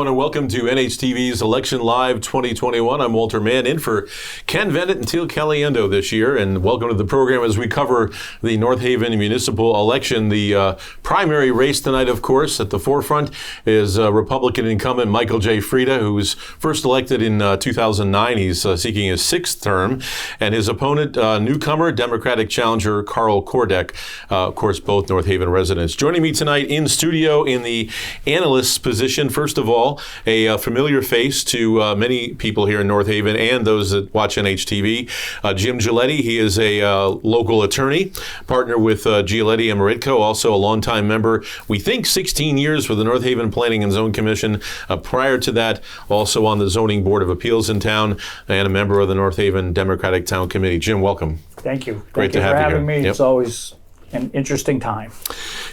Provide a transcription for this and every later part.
everyone, and welcome to NHTV's Election Live 2021. I'm Walter Mann, in for Ken Venett and Teal Caliendo this year, and welcome to the program as we cover the North Haven municipal election. The primary race tonight, of course, at the forefront is Republican incumbent Michael J. Frieda, who was first elected in 2009. He's seeking his sixth term, and his opponent, newcomer, Democratic challenger Karl Kordeck, of course, both North Haven residents. Joining me tonight in studio in the analyst's position, first of all, a familiar face to many people here in North Haven and those that watch NHTV, Jim Giletti. He is a local attorney, partner with Giletti and Meritko, also a longtime member, we think 16 years for the North Haven Planning and Zone Commission. Prior to that, also on the Zoning Board of Appeals in town and a member of the North Haven Democratic Town Committee. Jim, welcome. Thank you. Great to Thank you have for you having here. me. Yep. It's always an interesting time.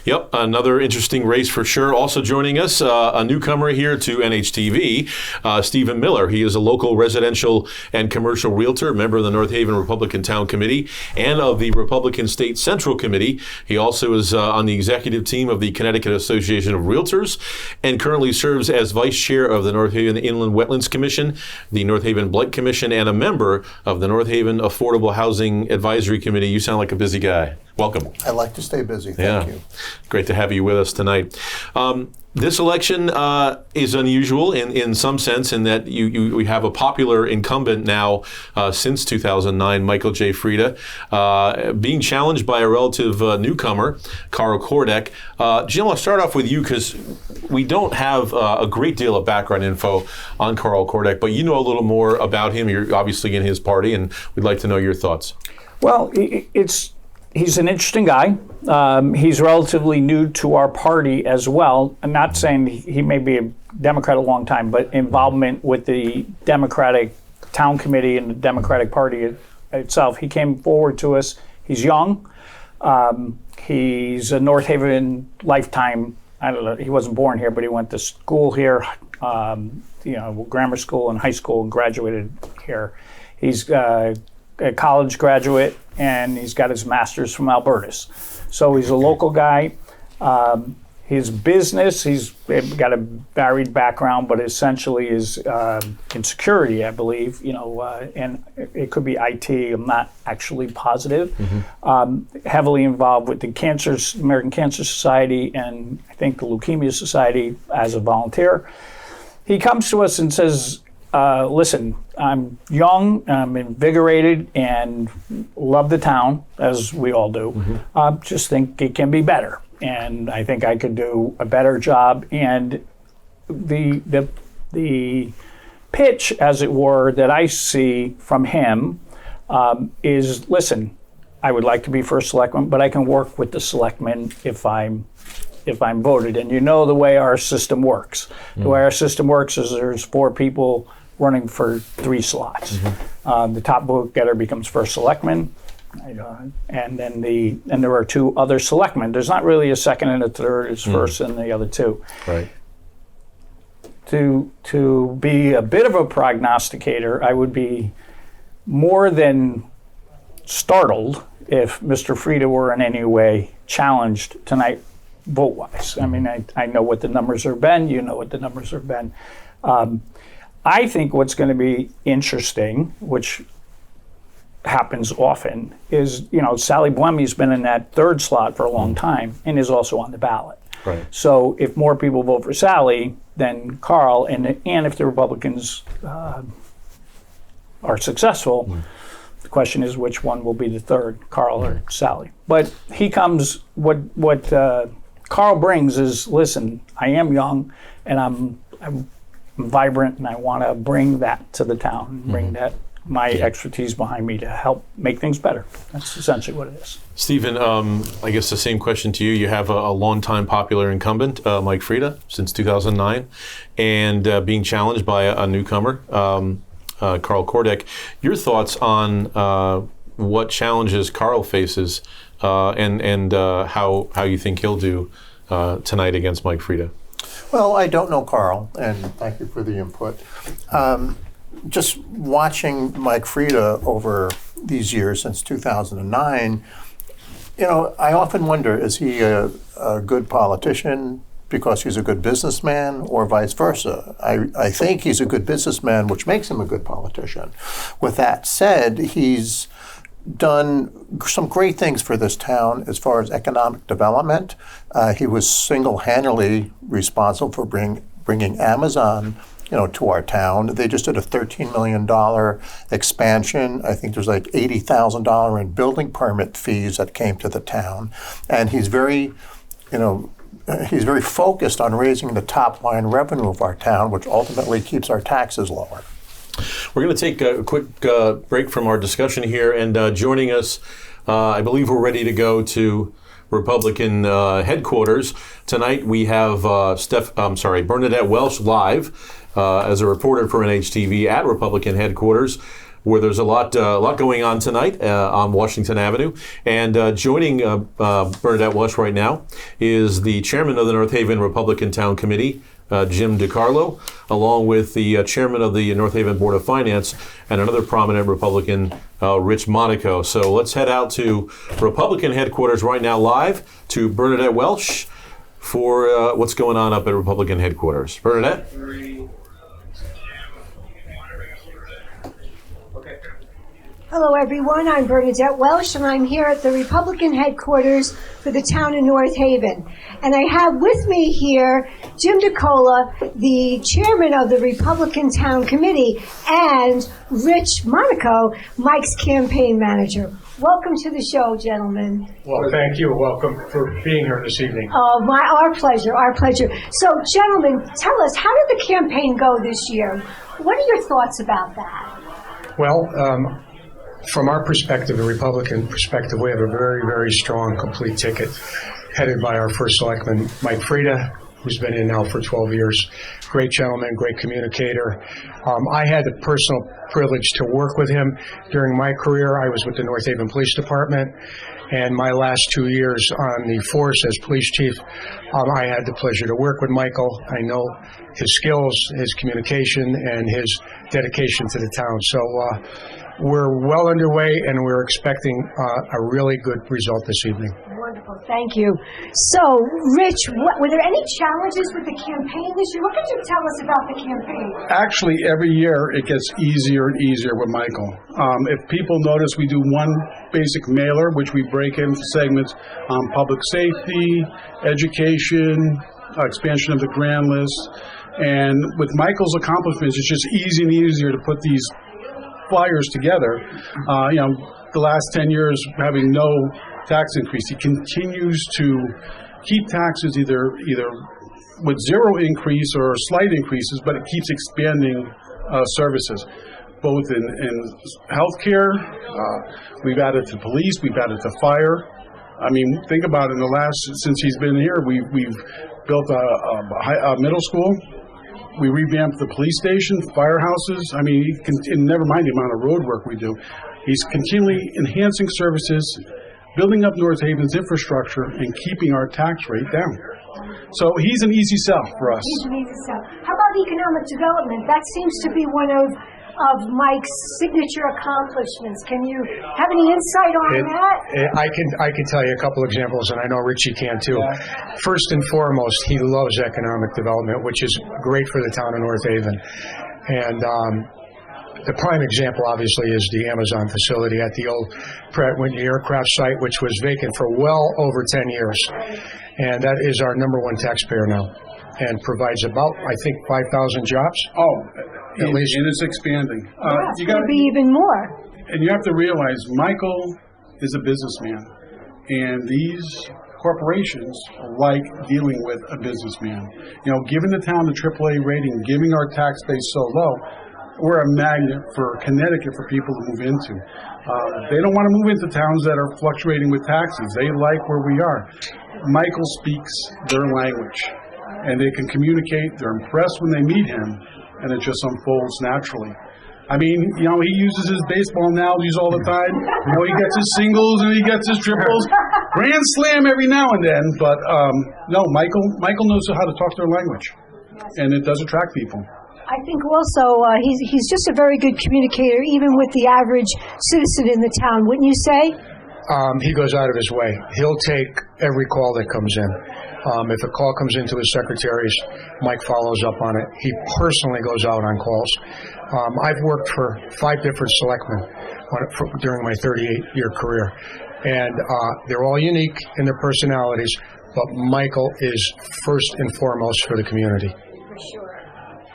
Yep, another interesting race for sure. Also joining us, a newcomer here to NHTV, Stephen Miller. He is a local residential and commercial realtor, member of the North Haven Republican Town Committee and of the Republican State Central Committee. He also is on the executive team of the Connecticut Association of Realtors and currently serves as vice chair of the North Haven Inland Wetlands Commission, the North Haven Blight Commission, and a member of the North Haven Affordable Housing Advisory Committee. You sound like a busy guy. Welcome. I like to stay busy. Thank you. Great to have you with us tonight. This election is unusual in some sense in that we have a popular incumbent now since 2009, Michael J. Frieda, being challenged by a relative newcomer, Karl Kordeck. Jim, I'll start off with you because we don't have a great deal of background info on Karl Kordeck, but you know a little more about him. You're obviously in his party, and we'd like to know your thoughts. Well, he's an interesting guy. He's relatively new to our party as well. I'm not saying he may be a Democrat a long time, but involvement with the Democratic Town Committee and the Democratic Party itself. He came forward to us. He's young. He's a North Haven lifetime. I don't know. He wasn't born here, but he went to school here, grammar school and high school, and graduated here. He's a college graduate, and he's got his master's from Albertus. So he's a local guy. His business, he's got a varied background, but essentially is in security, I believe, and it could be IT. I'm not actually positive. Heavily involved with the American Cancer Society and I think the Leukemia Society as a volunteer. He comes to us and says, listen, I'm young, I'm invigorated, and love the town, as we all do. Just think it can be better, and I think I could do a better job. And the pitch, as it were, that I see from him is, listen, I would like to be first selectman, but I can work with the selectmen if I'm voted. And you know the way our system works. The way our system works is there's 4 people running for 3 slots. The top vote getter becomes first selectman, and then there are 2 other selectmen. There's not really a second and a third. It's first and the other 2. Right. To be a bit of a prognosticator, I would be more than startled if Mr. Frieda were in any way challenged tonight vote-wise. I mean, I know what the numbers have been. You know what the numbers have been. I think what's going to be interesting, which happens often, is, Sally Buemi's been in that 3rd slot for a long time and is also on the ballot. Right. So if more people vote for Sally than Karl, and if the Republicans are successful, the question is which one will be the 3rd, Karl or Sally. But he comes, what Karl brings is, listen, I am young and I'm vibrant, and I want to bring that to the town, bring that my expertise behind me to help make things better. That's essentially what it is. Stephen, I guess the same question to you. You have a longtime popular incumbent, Mike Frieda, since 2009, and being challenged by a newcomer, Karl Kordeck. Your thoughts on what challenges Karl faces and how you think he'll do tonight against Mike Frieda? Well, I don't know Karl, and thank you for the input. Just watching Mike Frieda over these years since 2009, I often wonder, is he a good politician? because he's a good businessman or vice versa. I think he's a good businessman, which makes him a good politician. With that said, he's done some great things for this town as far as economic development. He was single-handedly responsible for bringing Amazon to our town. They just did a $13 million expansion. I think there's like $80,000 in building permit fees that came to the town. And he's very focused on raising the top line revenue of our town, which ultimately keeps our taxes lower. We're going to take a quick break from our discussion here, and joining us, I believe we're ready to go to Republican headquarters. Tonight we have Bernadette Welsh live as a reporter for Nhtv at Republican headquarters, where there's a lot going on tonight on Washington Avenue. And joining Bernadette Welsh right now is the chairman of the North Haven Republican Town Committee, Jim DiCarlo, along with the chairman of the North Haven Board of Finance and another prominent Republican, Rich Monaco. So let's head out to Republican headquarters right now, live to Bernadette Welsh for what's going on up at Republican headquarters. Bernadette? Hello, everyone. I'm Bernadette Welsh, and I'm here at the Republican headquarters for the town of North Haven. And I have with me here Jim DiCarlo, the chairman of the Republican Town Committee, and Rich Monaco, Mike's campaign manager. Welcome to the show, gentlemen. Well, thank you. Welcome for being here this evening. Oh, our pleasure, our pleasure. So, gentlemen, tell us, how did the campaign go this year? What are your thoughts about that? Well, from our perspective, the Republican perspective, we have a very, very strong, complete ticket headed by our first selectman, Mike Frieda, who's been in now for 12 years. Great gentleman, great communicator. I had the personal privilege to work with him during my career. I was with the North Haven Police Department, and my last 2 years on the force as police chief, I had the pleasure to work with Michael. I know his skills, his communication, and his dedication to the town. So we're well underway, and we're expecting a really good result this evening. Wonderful, thank you. So, Rich, were there any challenges with the campaign this year? What could you tell us about the campaign? Actually, every year it gets easier and easier with Michael. If people notice, we do one basic mailer, which we break into segments on public safety, education, expansion of the grand list. And with Michael's accomplishments, it's just easier and easier to put these flyers together. The last 10 years having no tax increase, he continues to keep taxes either with zero increase or slight increases, but it keeps expanding services, both in healthcare. We've added to police, we've added to fire. I mean, think about it. Since he's been here, we've built a middle school. We revamped the police station, firehouses. I mean, and never mind the amount of road work we do. He's continually enhancing services, building up North Haven's infrastructure, and keeping our tax rate down. So he's an easy sell for us. He's an easy sell. How about economic development? That seems to be one of Mike's signature accomplishments. Can you have any insight on that? I can tell you a couple examples, and I know Richie can too. Yeah. First and foremost, he loves economic development, which is great for the town of North Haven. And the prime example, obviously, is the Amazon facility at the old Pratt Whitney aircraft site, which was vacant for well over 10 years. And that is our number one taxpayer now, and provides about, I think, 5,000 jobs. Oh, at least. And it's expanding. It's going to be even more. And you have to realize Michael is a businessman, and these corporations like dealing with a businessman. Giving the town the AAA rating, giving our tax base so low, we're a magnet for Connecticut for people to move into. They don't want to move into towns that are fluctuating with taxes. They like where we are. Michael speaks their language, and they can communicate. They're impressed when they meet him, and it just unfolds naturally. I mean, he uses his baseball analogies all the time. He gets his singles and he gets his triples. Grand slam every now and then, but no, Michael knows how to talk their language, and it does attract people. I think also he's just a very good communicator, even with the average citizen in the town, wouldn't you say? He goes out of his way. He'll take every call that comes in. If a call comes into his secretaries, Mike follows up on it. He personally goes out on calls. I've worked for 5 different selectmen during my 38-year career, and they're all unique in their personalities, but Michael is first and foremost for the community. For sure.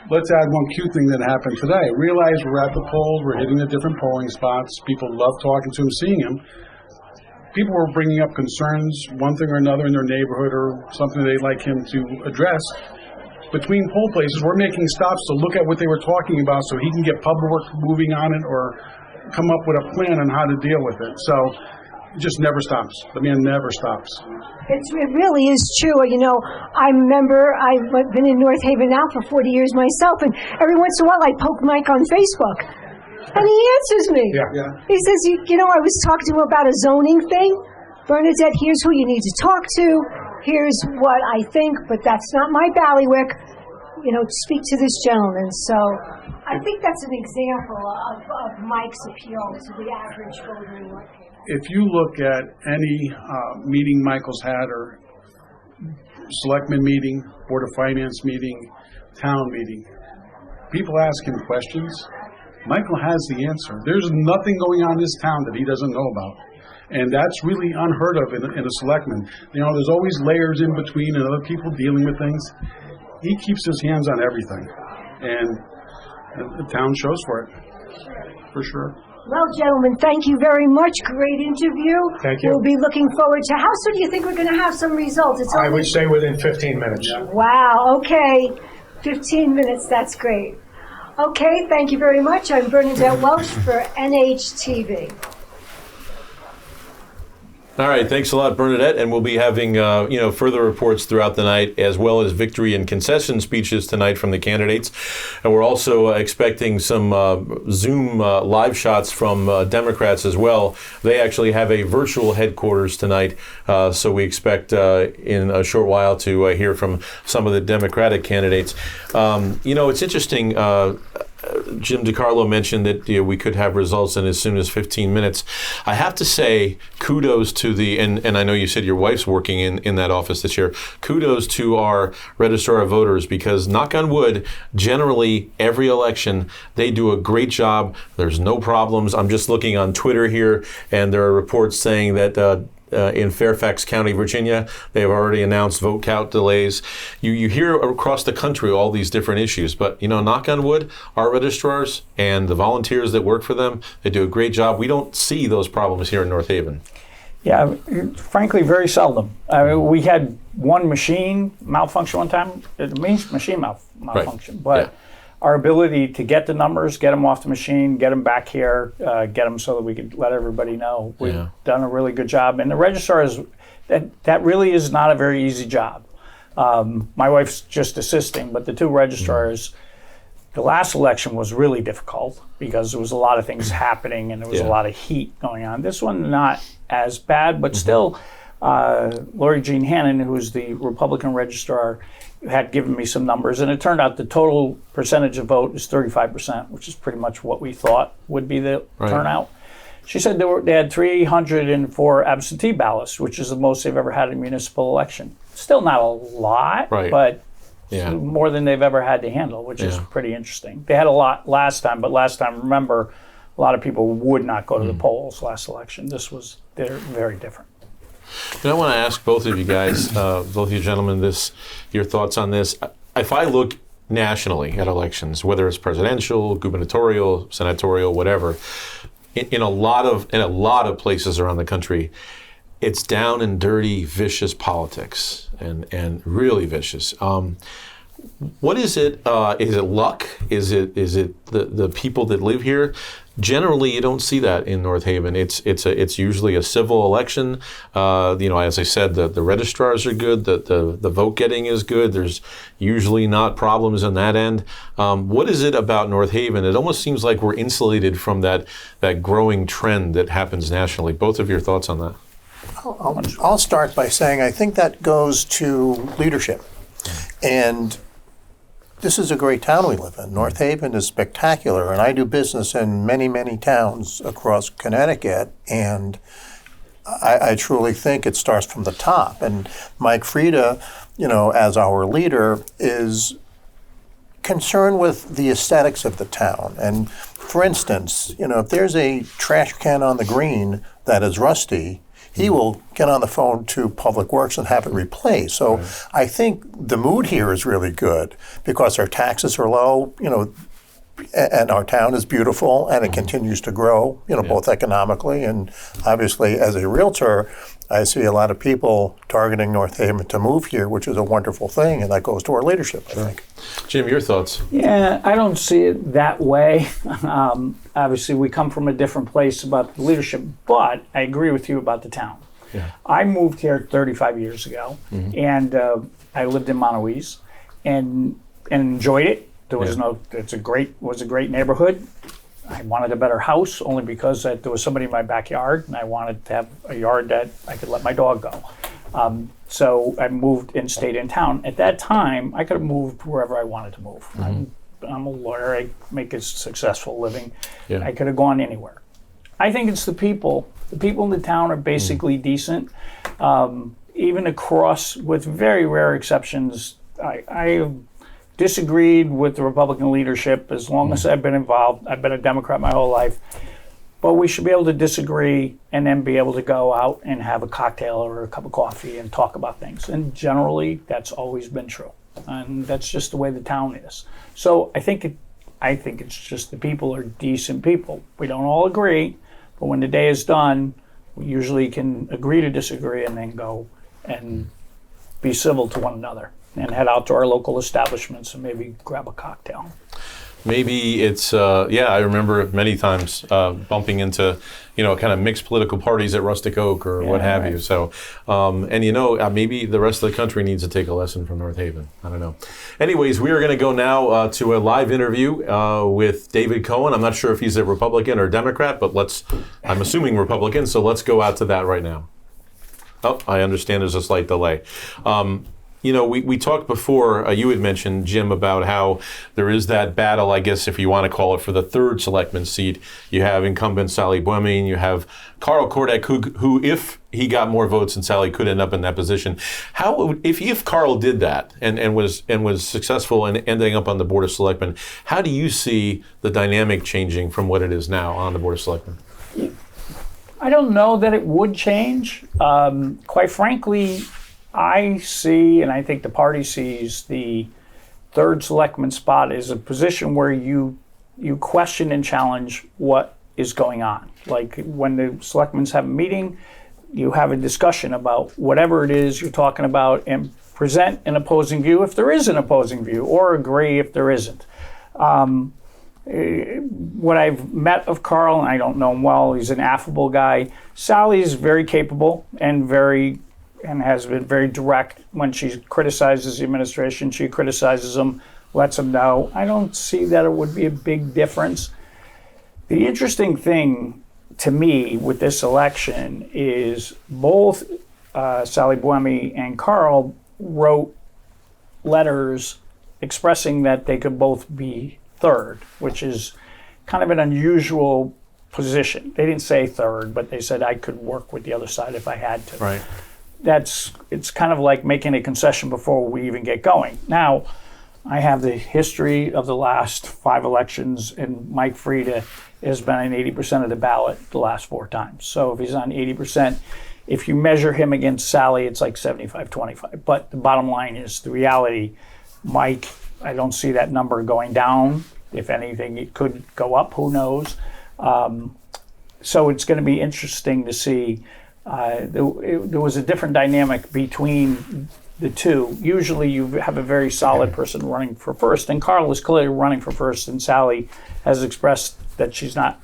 Let's add one cute thing that happened today. Realize we're at the polls, we're hitting the different polling spots. People love talking to him, seeing him. People were bringing up concerns, one thing or another in their neighborhood or something they'd like him to address. Between poll places, we're making stops to look at what they were talking about so he can get public work moving on it or come up with a plan on how to deal with it. So it just never stops. The man never stops. It really is true. You know, I remember I've been in North Haven now for 40 years myself, and every once in a while I poke Mike on Facebook. And he answers me. Yeah. He says, you know, I was talking to him about a zoning thing. Bernadette, here's who you need to talk to. Here's what I think, but that's not my ballywick. You know, speak to this gentleman. So I think that's an example of Mike's appeal to the average voter in North Haven. If you look at any meeting Michael's had, or selectman meeting, Board of Finance meeting, town meeting, people ask him questions. Michael has the answer. There's nothing going on in this town that he doesn't know about. And that's really unheard of in a selectman. You know, there's always layers in between and other people dealing with things. He keeps his hands on everything. And the town shows for it. For sure. Well, gentlemen, thank you very much. Great interview. Thank you. We'll be looking forward to, how soon do you think we're going to have some results? I would say within 15 minutes. Wow, okay. 15 minutes, that's great. Okay, thank you very much. I'm Bernadette Welsh for Nhtv. All right, thanks a lot, Bernadette, and we'll be having further reports throughout the night, as well as victory and concession speeches tonight from the candidates. And we're also expecting some Zoom live shots from Democrats as well. They actually have a virtual headquarters tonight, so we expect in a short while to hear from some of the Democratic candidates. It's interesting. Jim DiCarlo mentioned that we could have results in as soon as 15 minutes. I have to say, kudos to and I know you said your wife's working in that office this year. Kudos to our registrar of voters, because knock on wood, generally every election they do a great job. There's no problems. I'm just looking on Twitter here, and there are reports saying that in Fairfax County, Virginia, they have already announced vote count delays. You hear across the country all these different issues, but knock on wood, our registrars and the volunteers that work for them, they do a great job. We don't see those problems here in North Haven. Yeah, frankly, very seldom. We had one machine malfunction one time. It means machine malfunction, right. But our ability to get the numbers, get them off the machine, get them back here, get them so that we could let everybody know. We've done a really good job. And the registrars, that really is not a very easy job. My wife's just assisting, but the two registrars, the last election was really difficult because there was a lot of things happening and there was a lot of heat going on. This one, not as bad, but still, Lori Jean Hannon, who was the Republican registrar, had given me some numbers, and it turned out the total percentage of vote is 35%, which is pretty much what we thought would be the turnout. She said they had 304 absentee ballots, which is the most they've ever had in a municipal election. Still not a lot, but more than they've ever had to handle, which is pretty interesting. They had a lot last time, but last time, remember, a lot of people would not go to the polls last election. They're very different. I want to ask both of you guys, both of you gentlemen, your thoughts on this. If I look nationally at elections, whether it's presidential, gubernatorial, senatorial, whatever, in a lot of places around the country, it's down and dirty, vicious politics, and really vicious. What is it? Is it luck? Is it the people that live here? Generally, you don't see that in North Haven. It's usually a civil election. As I said, the registrars are good. The vote getting is good. There's usually not problems on that end. What is it about North Haven? It almost seems like we're insulated from that growing trend that happens nationally. Both of your thoughts on that? I'll start by saying I think that goes to leadership. And this is a great town we live in. North Haven is spectacular, and I do business in many, many towns across Connecticut, and I truly think it starts from the top. And Mike Frieda, as our leader, is concerned with the aesthetics of the town. And for instance, if there's a trash can on the green that is rusty, he will get on the phone to Public Works and have it replaced. So I think the mood here is really good because our taxes are low, and our town is beautiful and it continues to grow, both economically and obviously as a realtor, I see a lot of people targeting North Haven to move here, which is a wonderful thing, and that goes to our leadership, I think. Jim, your thoughts? Yeah, I don't see it that way. Obviously, we come from a different place about the leadership, but I agree with you about the town. Yeah. I moved here 35 years ago, and I lived in Montauk and enjoyed it. There was was a great neighborhood. I wanted a better house only because there was somebody in my backyard, and I wanted to have a yard that I could let my dog go. So I moved and stayed in town. At that time, I could have moved wherever I wanted to move. I'm a lawyer. I make a successful living. Yeah. I could have gone anywhere. I think it's the people. The people in the town are basically decent. Even across, with very rare exceptions, I disagreed with the Republican leadership as long as I've been involved. I've been a Democrat my whole life. But we should be able to disagree and then be able to go out and have a cocktail or a cup of coffee and talk about things. And generally, that's always been true. And that's just the way the town is. So I think it's just the people are decent people. We don't all agree, but when the day is done, we usually can agree to disagree and then go and be civil to one another and head out to our local establishments and maybe grab a cocktail. Maybe it's, I remember many times bumping into, kind of mixed political parties at Rustic Oak or what have you. So, maybe the rest of the country needs to take a lesson from North Haven. I don't know. Anyways, we are going to go now to a live interview with David Cohen. I'm not sure if he's a Republican or Democrat, but I'm assuming Republican, so let's go out to that right now. Oh, I understand there's a slight delay. We talked before, you had mentioned, Jim, about how there is that battle, I guess, if you want to call it, for the third selectman seat. You have incumbent Sally Buemi, and you have Karl Kordeck, who, if he got more votes than Sally, could end up in that position. If Karl did that and was successful in ending up on the Board of Selectmen, how do you see the dynamic changing from what it is now on the Board of Selectmen? I don't know that it would change. Quite frankly, I see, and I think the party sees, the third selectman spot as a position where you question and challenge what is going on. Like when the selectmen have a meeting, you have a discussion about whatever it is you're talking about and present an opposing view if there is an opposing view, or agree if there isn't. What I've met of Karl, and I don't know him well, he's an affable guy. Sally's very capable and has been very direct. When she criticizes the administration, she criticizes them, lets them know. I don't see that it would be a big difference. The interesting thing to me with this election is both Sally Buemi and Karl wrote letters expressing that they could both be third, which is kind of an unusual position. They didn't say third, but they said I could work with the other side if I had to. Right. It's kind of like making a concession before we even get going. Now, I have the history of the last 5 elections, and Mike Frieda has been on 80% of the ballot the last 4 times. So if he's on 80%, if you measure him against Sally, it's like 75-25. But the bottom line is the reality. Mike, I don't see that number going down. If anything, it could go up. Who knows? So it's going to be interesting to see. There was a different dynamic between the two. Usually you have a very solid person running for first, and Karl is clearly running for first, and Sally has expressed that she's not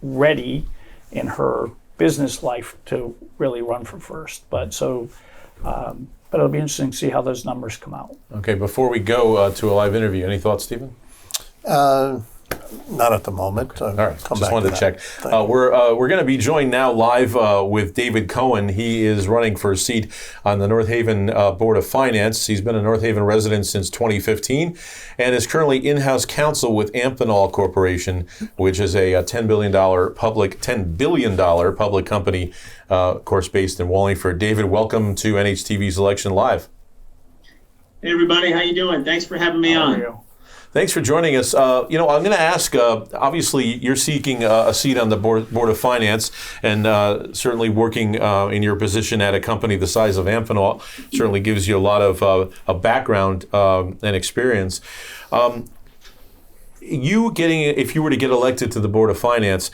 ready in her business life to really run for first. But it'll be interesting to see how those numbers come out. Okay, before we go to a live interview, any thoughts, Stephen? Not at the moment. All right, just wanted to check. We're going to be joined now live with David Cohen. He is running for a seat on the North Haven Board of Finance. He's been a North Haven resident since 2015 and is currently in-house counsel with Amphenol Corporation, which is a $10 billion public company, of course, based in Wallingford. David, welcome to NHTV's Election Live. Hey, everybody. How you doing? Thanks for having me on. Thanks for joining us. I'm going to ask, obviously, you're seeking a seat on the Board of Finance and certainly working in your position at a company the size of Amphenol certainly gives you a lot of a background and experience. If you were to get elected to the Board of Finance,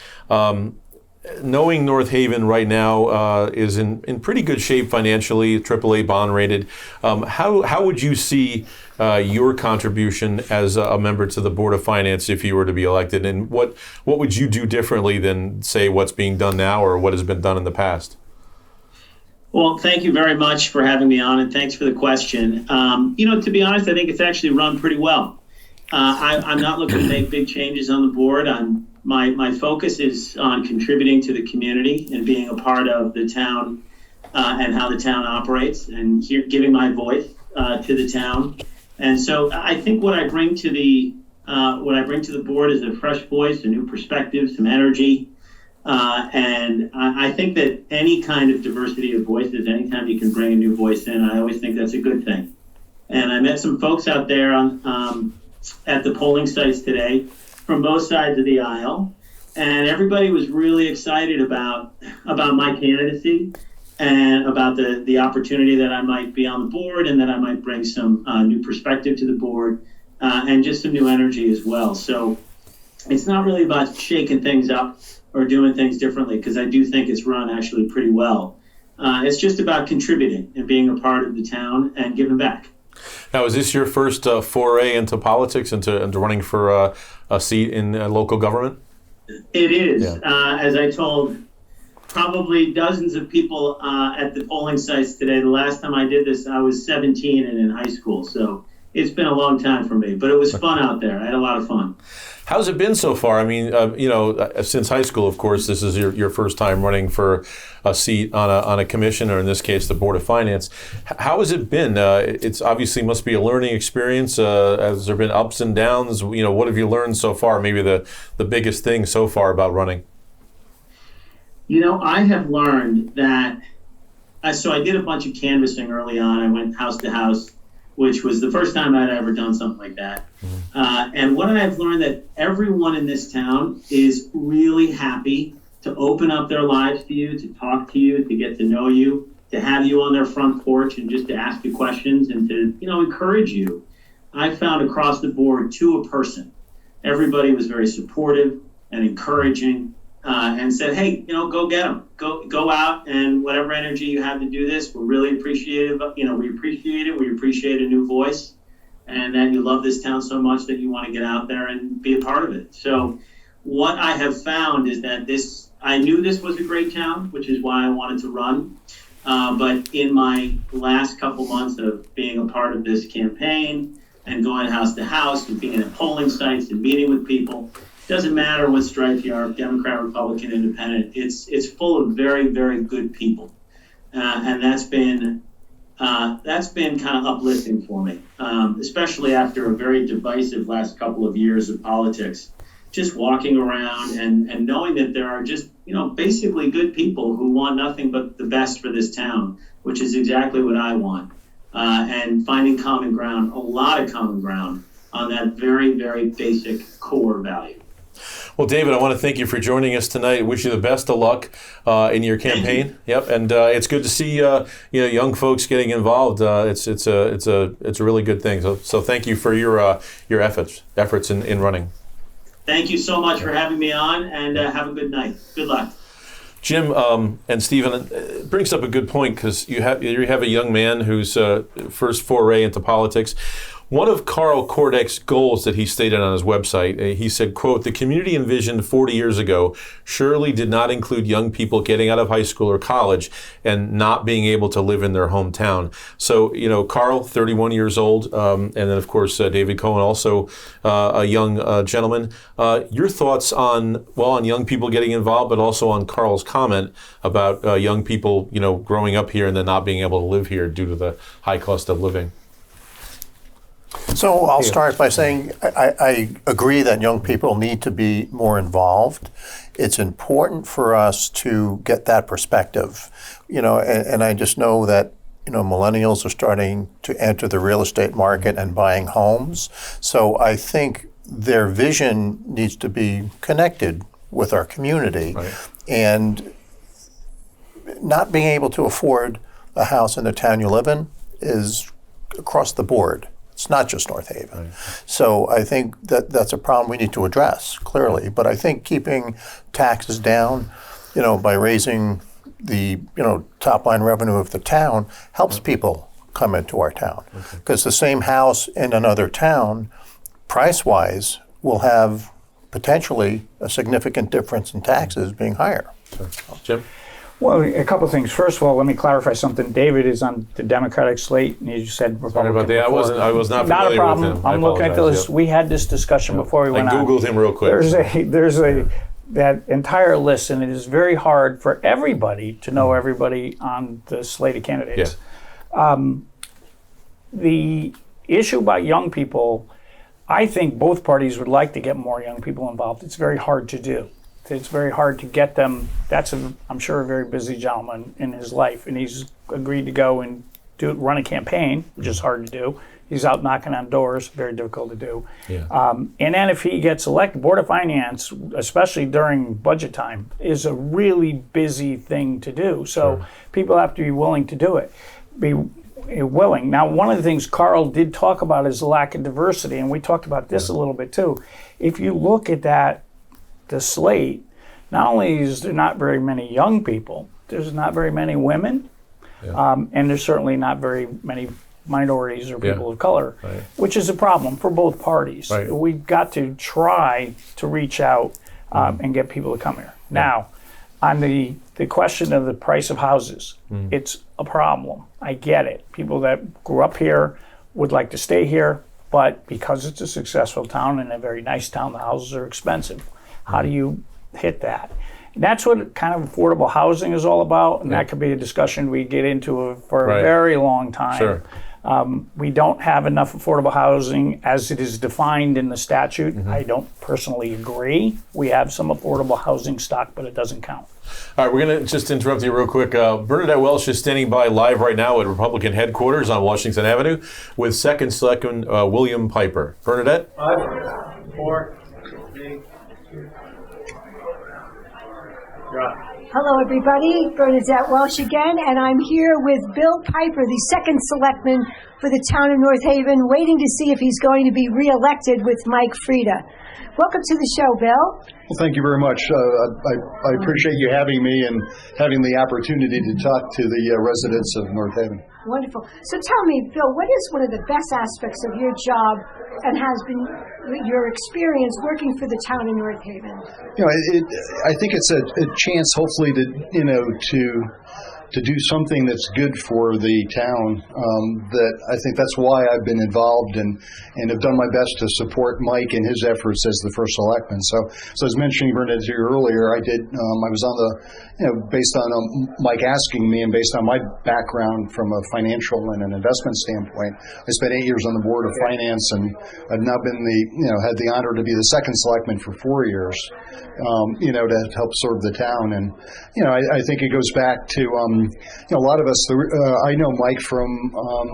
knowing North Haven right now is in pretty good shape financially, AAA bond rated, how would you see your contribution as a member to the Board of Finance if you were to be elected, and what would you do differently than, say, what's being done now or what has been done in the past? Well, thank you very much for having me on, and thanks for the question. To be honest, I think it's actually run pretty well. I'm not looking to make big changes on the board. My focus is on contributing to the community and being a part of the town and how the town operates, and giving my voice to the town. And so I think what I bring to the board is a fresh voice, a new perspective, some energy, and I think that any kind of diversity of voices, anytime you can bring a new voice in, I always think that's a good thing. And I met some folks out there at the polling sites today from both sides of the aisle, and everybody was really excited about my candidacy and about the opportunity that I might be on the board and that I might bring some new perspective to the board and just some new energy as well. So it's not really about shaking things up or doing things differently, because I do think it's run actually pretty well. It's just about contributing and being a part of the town and giving back. Now, is this your first foray into politics, into running for a seat in local government? It is. Yeah. As I told probably dozens of people at the polling sites today, the last time I did this, I was 17 and in high school. So it's been a long time for me, but it was fun out there. I had a lot of fun. How's it been so far? I mean, since high school, of course, this is your first time running for a seat on a commission, or in this case, the Board of Finance. How has it been? It's obviously must be a learning experience. Has there been ups and downs? What have you learned so far? Maybe the biggest thing so far about running. I have learned that. So I did a bunch of canvassing early on. I went house to house, which was the first time I'd ever done something like that. And what I've learned, that everyone in this town is really happy to open up their lives to you, to talk to you, to get to know you, to have you on their front porch and just to ask you questions and to, encourage you. I found across the board, to a person, everybody was very supportive and encouraging and said, hey, go get them. Go out, and whatever energy you have to do this, we're really appreciative. We appreciate it. We appreciate a new voice, and that you love this town so much that you want to get out there and be a part of it. So what I have found is that I knew this was a great town, which is why I wanted to run. But in my last couple months of being a part of this campaign and going house to house and being at polling sites and meeting with people, doesn't matter what stripe you are, Democrat, Republican, Independent. It's full of very, very good people, and that's been kind of uplifting for me, especially after a very divisive last couple of years of politics. Just walking around and knowing that there are just basically good people who want nothing but the best for this town, which is exactly what I want, and finding common ground, a lot of common ground on that very, very basic core value. Well, David, I want to thank you for joining us tonight. Wish you the best of luck in your campaign. Yep, and it's good to see young folks getting involved. It's a really good thing. So thank you for your efforts in running. Thank you so much for having me on, and have a good night. Good luck. Jim and Stephen brings up a good point, because you have a young man whose first foray into politics. One of Karl Kordeck's goals that he stated on his website, he said, quote, "The community envisioned 40 years ago surely did not include young people getting out of high school or college and not being able to live in their hometown." So, Karl, 31 years old, and then, of course, David Cohen, also a young gentleman. Your thoughts on young people getting involved, but also on Karl's comment about young people, growing up here and then not being able to live here due to the high cost of living? So I'll start by saying I agree that young people need to be more involved. It's important for us to get that perspective, and I just know that, millennials are starting to enter the real estate market and buying homes. So I think their vision needs to be connected with our community. Right. And not being able to afford a house in the town you live in is across the board. It's not just North Haven. Right. So I think that's a problem we need to address, clearly. But I think keeping taxes down, by raising the, top line revenue of the town helps people come into our town. Because the same house in another town, price-wise, will have potentially a significant difference in taxes being higher. Sure. Jim? Well, a couple of things. First of all, let me clarify something. David is on the Democratic slate, and you said Republican. Sorry about that. I was not familiar Not a problem. with him. I'm looking at the list. Yep. We had this discussion before we went on. I Googled him real quick. There's that entire list, and it is very hard for everybody to know everybody on the slate of candidates. Yeah. The issue about young people, I think both parties would like to get more young people involved. It's very hard to do. It's very hard to get them. That's, I'm sure, a very busy gentleman in his life, and he's agreed to go and run a campaign, which is hard to do. He's out knocking on doors, very difficult to do. Yeah. And then if he gets elected, Board of Finance, especially during budget time, is a really busy thing to do. So people have to be willing to do it. Be willing. Now, one of the things Karl did talk about is the lack of diversity, and we talked about this a little bit too. If you look at the slate, not only is there not very many young people, there's not very many women, and there's certainly not very many minorities or people of color, which is a problem for both parties. Right. We've got to try to reach out and get people to come here. Now, on the question of the price of houses, it's a problem. I get it. People that grew up here would like to stay here, but because it's a successful town and a very nice town, the houses are expensive. How do you hit that? And that's what kind of affordable housing is all about, and that could be a discussion we get into for a very long time. Sure. We don't have enough affordable housing as it is defined in the statute. I don't personally agree. We have some affordable housing stock, but it doesn't count. All right, we're going to just interrupt you real quick. Bernadette Welsh is standing by live right now at Republican headquarters on Washington Avenue with Second Selectman William Piper. Bernadette? 5, 4, 3, 2. Hello, everybody. Bernadette Welsh again, and I'm here with Bill Piper, the second selectman for the town of North Haven, waiting to see if he's going to be reelected with Mike Frieda. Welcome to the show, Bill. Well, thank you very much. I appreciate you having me and having the opportunity to talk to the residents of North Haven. Wonderful. So tell me, Bill, what is one of the best aspects of your job and has been your experience working for the town of North Haven? I think it's a chance, hopefully, to do something that's good for the town. That I think that's why I've been involved and have done my best to support Mike in his efforts as the first selectman. So as mentioning Bernadette to you earlier, I was on based on Mike asking me and based on my background from a financial and an investment standpoint, I spent 8 years on the Board of Finance, and I've now been had the honor to be the second selectman for 4 years, to help serve the town. And, I think it goes back to, a lot of us, I know Mike from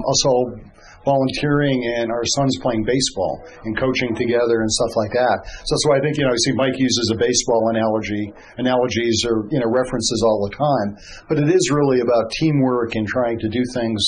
us all volunteering and our sons playing baseball and coaching together and stuff like that. So that's why I think, I see Mike uses a baseball analogies or, references all the time. But it is really about teamwork and trying to do things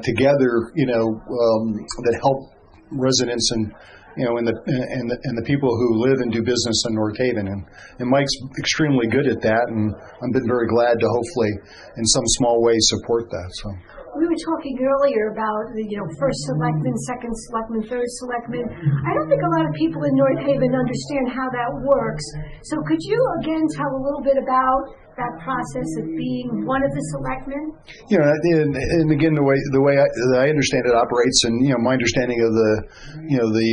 together, that help residents and and the people who live and do business in North Haven. And Mike's extremely good at that, and I've been very glad to hopefully in some small way support that. So. we were talking earlier about the first selectman, second selectman, third selectman. I don't think a lot of people in North Haven understand how that works. So could you again tell a little bit about that process of being one of the selectmen? And again, the way I understand it operates, and my understanding of the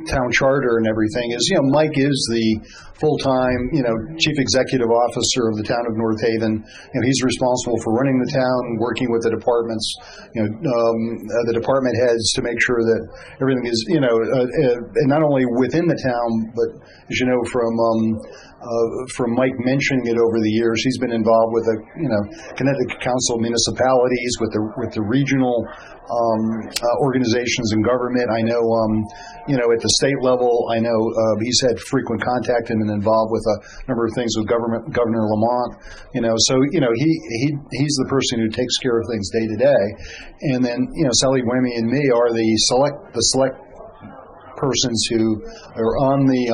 town charter and everything is, Mike is the full-time chief executive officer of the town of North Haven. He's responsible for running the town, working with the departments, the department heads to make sure that everything is and not only within the town, but as you know from Mike mentioning it over the years, he's been involved with the Connecticut Council of Municipalities, with the regional organizations in government. I know at the state level, I know he's had frequent contact and been involved with a number of things with Governor Lamont. So he's the person who takes care of things day to day, and then Sally Wemme and me are the select persons who are on the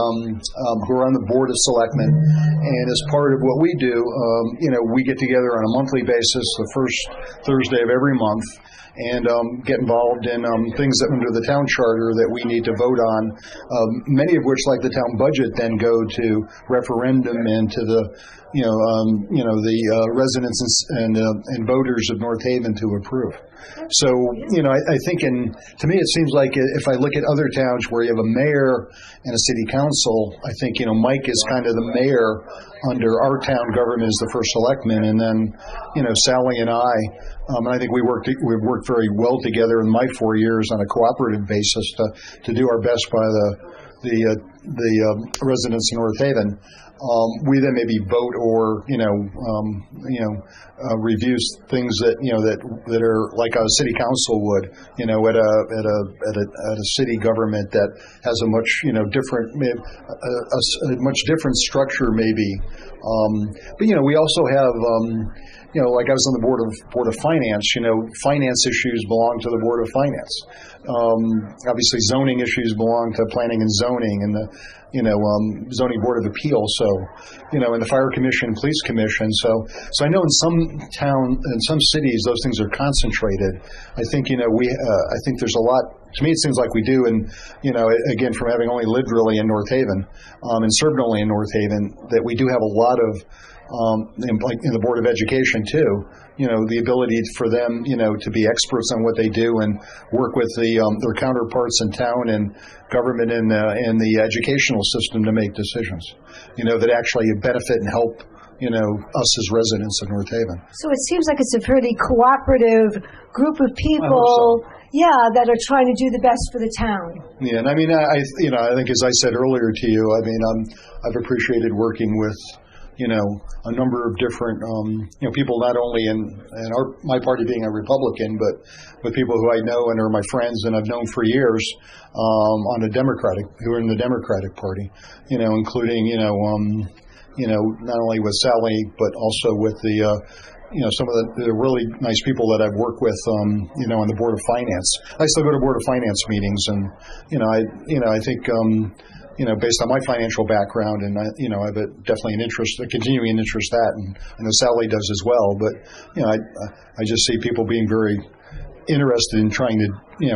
board of selectmen, and as part of what we do, we get together on a monthly basis, the first Thursday of every month, and get involved in things that under the town charter that we need to vote on. Many of which, like the town budget, then go to referendum and to the residents and voters of North Haven to approve. So, I think, to me, it seems like if I look at other towns where you have a mayor and a city council, I think, Mike is kind of the mayor under our town government as the first selectman, and then, Sally and I think we've worked very well together in my 4 years on a cooperative basis to do our best by the residents in North Haven. We then maybe vote or review things that are like a city council would, at a city government that has a much different structure maybe. But we also have like I was on the board of finance. Finance issues belong to the board of finance. Obviously, zoning issues belong to planning and zoning and the zoning board of appeals. So, and the fire commission, police commission. So I know in some cities, those things are concentrated. I think I think there's a lot. To me, it seems like we do, and again, from having only lived really in North Haven and served only in North Haven, that we do have a lot of. In the Board of Education too, the ability for them, to be experts on what they do and work with their counterparts in town and government and the educational system to make decisions, that actually benefit and help, us as residents of North Haven. So it seems like it's a pretty cooperative group of people. Yeah, that are trying to do the best for the town. Yeah, and I mean, I think as I said earlier to you, I've appreciated working with. A number of different, people not only in my party being a Republican, but people who I know and are my friends and I've known for years who are in the Democratic Party, including, not only with Sally, but also with the, some of the really nice people that I've worked with, on the Board of Finance. I still go to Board of Finance meetings, and, I think, based on my financial background, and I have definitely a continuing interest that, and I know Sally does as well. But I just see people being very interested in trying to,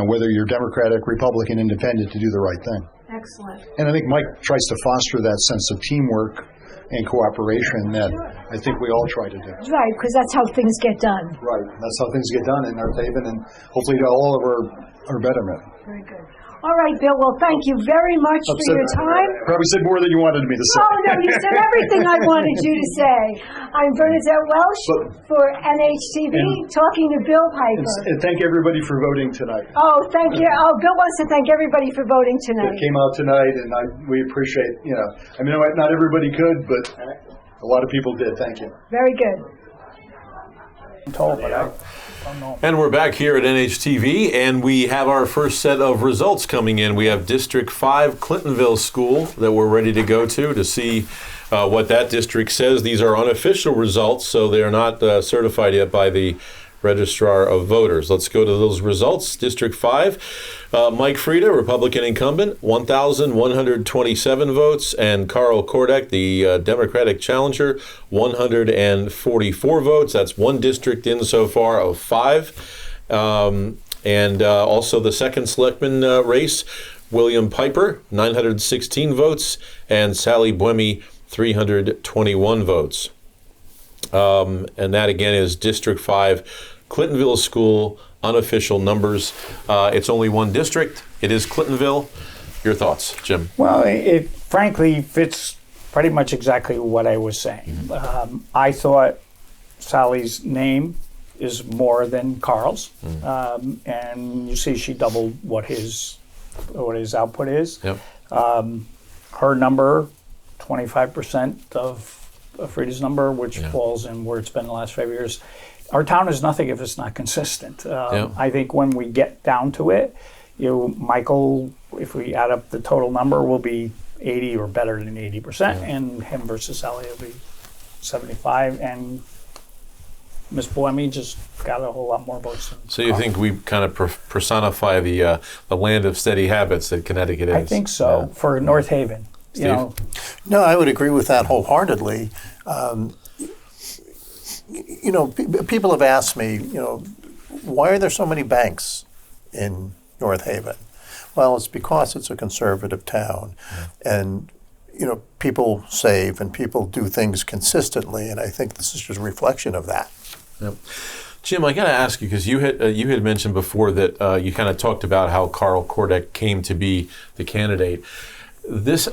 whether you're Democratic, Republican, Independent, to do the right thing. Excellent. And I think Mike tries to foster that sense of teamwork and cooperation that I think we all try to do. Right, because that's how things get done. Right, that's how things get done in North Haven, and hopefully to all of our betterment. Very good. All right, Bill. Well, thank you very much for your time. Probably said more than you wanted me to say. Oh, no, you said everything I wanted you to say. I'm Bernadette Welsh for Nhtv, talking to Bill Piper. And thank everybody for voting tonight. Oh, thank you. Oh, Bill wants to thank everybody for voting tonight. That came out tonight, and we appreciate, not everybody could, but a lot of people did. Thank you. Very good. I'm told, but And we're back here at NHTV, and we have our first set of results coming in. We have District 5 Clintonville School that we're ready to go to see what that district says. These are unofficial results, so they're not certified yet by the Registrar of Voters. Let's go to those results. District 5, Mike Frieda, Republican incumbent, 1,127 votes, and Karl Kordeck, the Democratic challenger, 144 votes. That's one district in so far of 5. And also the second selectman race, William Piper, 916 votes, and Sally Buemi, 321 votes. And that again is District 5, Clintonville School, unofficial numbers. It's only one district. It is Clintonville. Your thoughts, Jim? Well, it frankly fits pretty much exactly what I was saying. I thought Sally's name is more than Karl's, and you see she doubled what his output is. Yep. Her number, 25% of Frieda's number, which falls in where it's been the last 5 years. Our town is nothing if it's not consistent. I think when we get down to it, Michael, if we add up the total number, will be 80 or better than 80%, and him versus Sally will be 75, and Miss Buemi just got a whole lot more votes. So you think we kind of personify the land of steady habits that Connecticut is? I think so, for North Haven. Steve? No, I would agree with that wholeheartedly. People have asked me, why are there so many banks in North Haven? Well, it's because it's a conservative town, and people save and people do things consistently, and I think this is just a reflection of that. Yep. Jim, I got to ask you, because you had mentioned before that you kind of talked about how Karl Kordeck came to be the candidate. This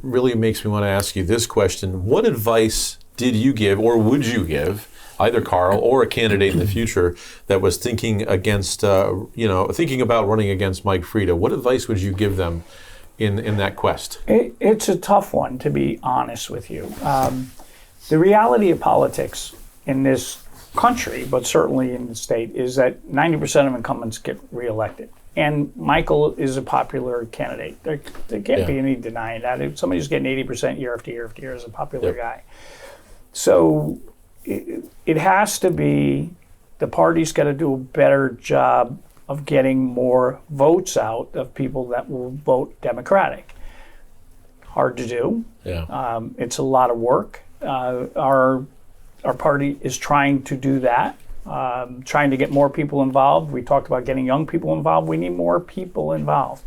really makes me want to ask you this question. What advice did you give, or would you give, either Karl or a candidate in the future that was thinking about running against Mike Frieda? What advice would you give them in that quest? It's a tough one, to be honest with you. The reality of politics in this country, but certainly in the state, is that 90% of incumbents get reelected. And Michael is a popular candidate. There can't be any denying that. If somebody's getting 80% year after year after year is a popular guy. So it has to be, the party's got to do a better job of getting more votes out of people that will vote Democratic. Hard to do. Yeah. It's a lot of work. Our party is trying to do that. Trying to get more people involved. We talked about getting young people involved. We need more people involved.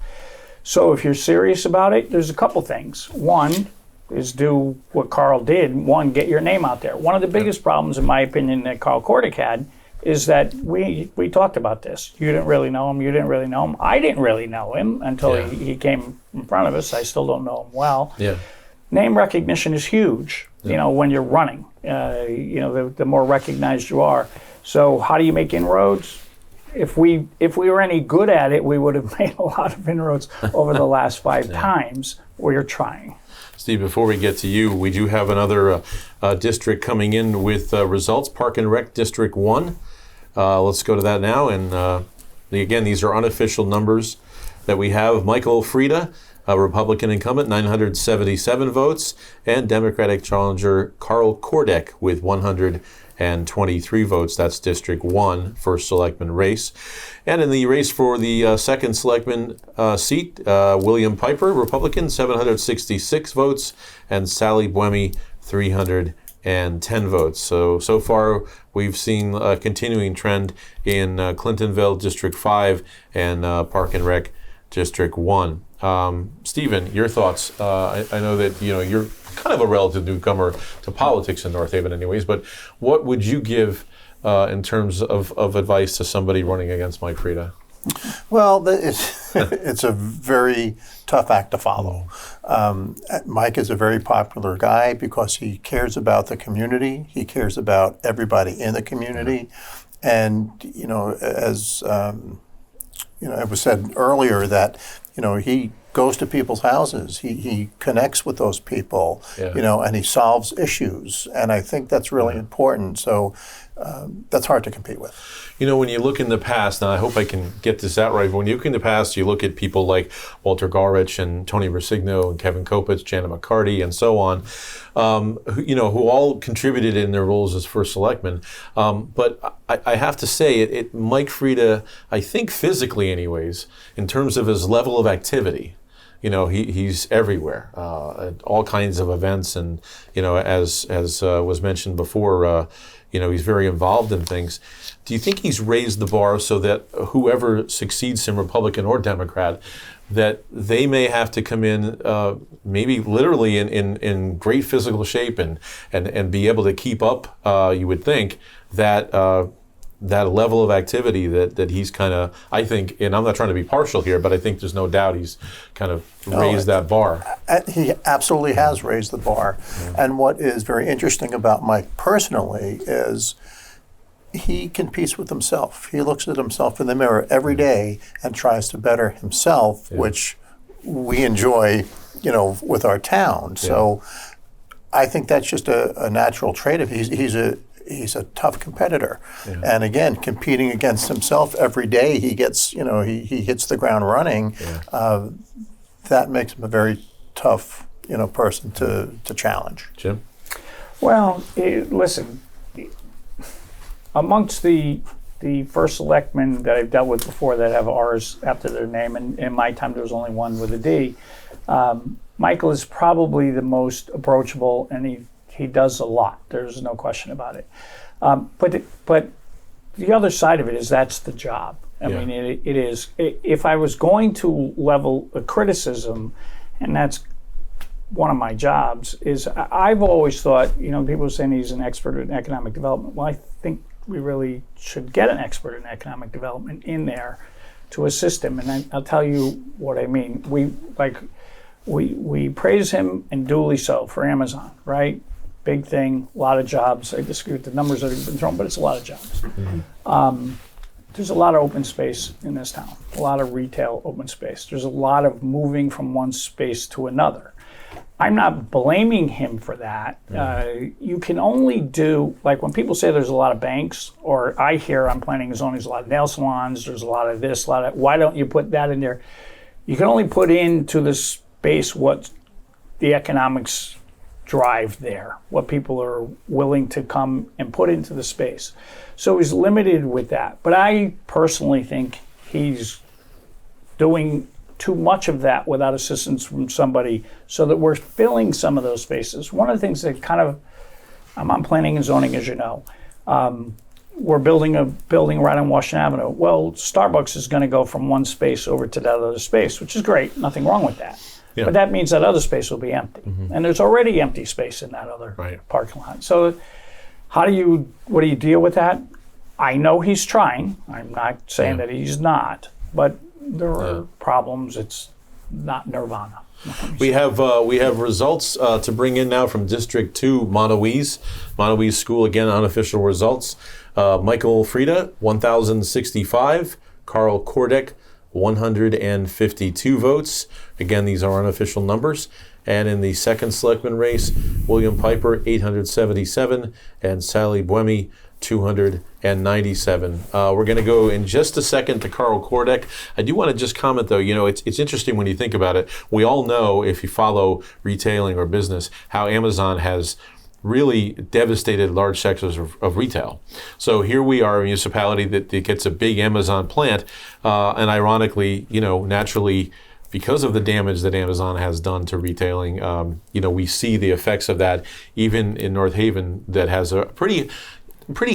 So if you're serious about it, there's a couple things. One is do what Karl did. One, get your name out there. One of the biggest problems, in my opinion, that Karl Kordeck had is that we talked about this. You didn't really know him. You didn't really know him. I didn't really know him until he came in front of us. I still don't know him well. Yeah. Name recognition is huge, when you're running. The more recognized you are. So how do you make inroads? If we were any good at it, we would have made a lot of inroads over the last 5 times. We're trying. Steve, before we get to you, we do have another district coming in with results, Park and Rec District 1. Let's go to that now. And again, these are unofficial numbers that we have. Michael Frieda, a Republican incumbent, 977 votes, and Democratic challenger Karl Kordeck with 123 votes. That's District 1, first selectman race. And in the race for the second selectman seat, William Piper, Republican, 766 votes, and Sally Buemi, 310 votes. So far, we've seen a continuing trend in Clintonville, District 5, and Park and Rec, District 1. Stephen, your thoughts. I know that you're kind of a relative newcomer to politics in North Haven anyways, but what would you give in terms of advice to somebody running against Mike Frieda? Well, it's a very tough act to follow. Mike is a very popular guy because he cares about the community. He cares about everybody in the community. And, as it was said earlier that, he goes to people's houses. He connects with those people, and he solves issues. And I think that's really important. So that's hard to compete with. You know, when you look in the past, now I hope I can get this out right, but when you look in the past, you look at people like Walter Garrich and Tony Versigno and Kevin Kopitz, Janet McCarty, and so on, who all contributed in their roles as first selectmen. But I have to say, Mike Frieda, I think physically anyways, in terms of his level of activity, he's everywhere at all kinds of events, and as was mentioned before, he's very involved in things. Do you think he's raised the bar so that whoever succeeds him, Republican or Democrat, that they may have to come in maybe literally in great physical shape and be able to keep up? You would think that that level of activity that he's kind of, I think, and I'm not trying to be partial here, but I think there's no doubt he's kind of raised that bar. He absolutely has raised the bar. Yeah. And what is very interesting about Mike personally is he competes with himself. He looks at himself in the mirror every day and tries to better himself, which we enjoy, with our town. So I think that's just a natural trait of he's a tough competitor. Yeah. And again, competing against himself every day, he gets, he hits the ground running. Yeah. That makes him a very tough, person to challenge. Jim? Well, listen, amongst the first selectmen that I've dealt with before that have R's after their name, and in my time there was only one with a D, Michael is probably the most approachable, and he does a lot. There's no question about it. But the other side of it is that's the job. I mean, it is. If I was going to level a criticism, and that's one of my jobs, is I've always thought, people are saying he's an expert in economic development. Well, I think we really should get an expert in economic development in there to assist him. And I'll tell you what I mean. We praise him, and duly so, for Amazon, right? Big thing, a lot of jobs. I disagree with the numbers that have been thrown, but it's a lot of jobs. Mm-hmm. There's a lot of open space in this town, a lot of retail open space. There's a lot of moving from one space to another. I'm not blaming him for that. You can only do, like when people say there's a lot of banks, or I hear on planning and zoning there's a lot of nail salons, there's a lot of this, why don't you put that in there? You can only put into the space what the economics drive there, what people are willing to come and put into the space. So he's limited with that. But I personally think he's doing too much of that without assistance from somebody, so that we're filling some of those spaces. One of the things that I'm on planning and zoning, as you know. We're building a building right on Washington Avenue. Well, Starbucks is going to go from one space over to that other space, which is great. Nothing wrong with that. Yeah. But that means that other space will be empty. Mm-hmm. And there's already empty space in that other parking lot. So what do you deal with that? I know he's trying. I'm not saying that he's not, but there are problems. It's not nirvana. We have results to bring in now from District 2, Monowese School, again, unofficial results. Michael Frieda, 1,065. Karl Kordeck, 152 votes. Again, these are unofficial numbers. And in the second selectman race, William Piper, 877, and Sally Buemi, 297. We're going to go in just a second to Karl Kordeck. I do want to just comment, though, it's interesting when you think about it. We all know, if you follow retailing or business, how Amazon has really devastated large sectors of retail. So here we are, a municipality that gets a big Amazon plant, and ironically, naturally, because of the damage that Amazon has done to retailing, we see the effects of that even in North Haven, that has a pretty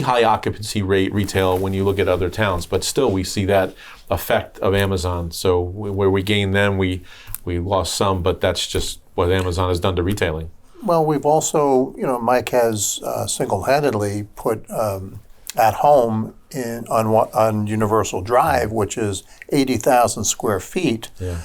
high occupancy rate retail when you look at other towns, but still we see that effect of Amazon. So where we gained them, we lost some, but that's just what Amazon has done to retailing. Well, we've also, Mike has single-handedly put At Home on Universal Drive, which is 80,000 square feet. Yeah.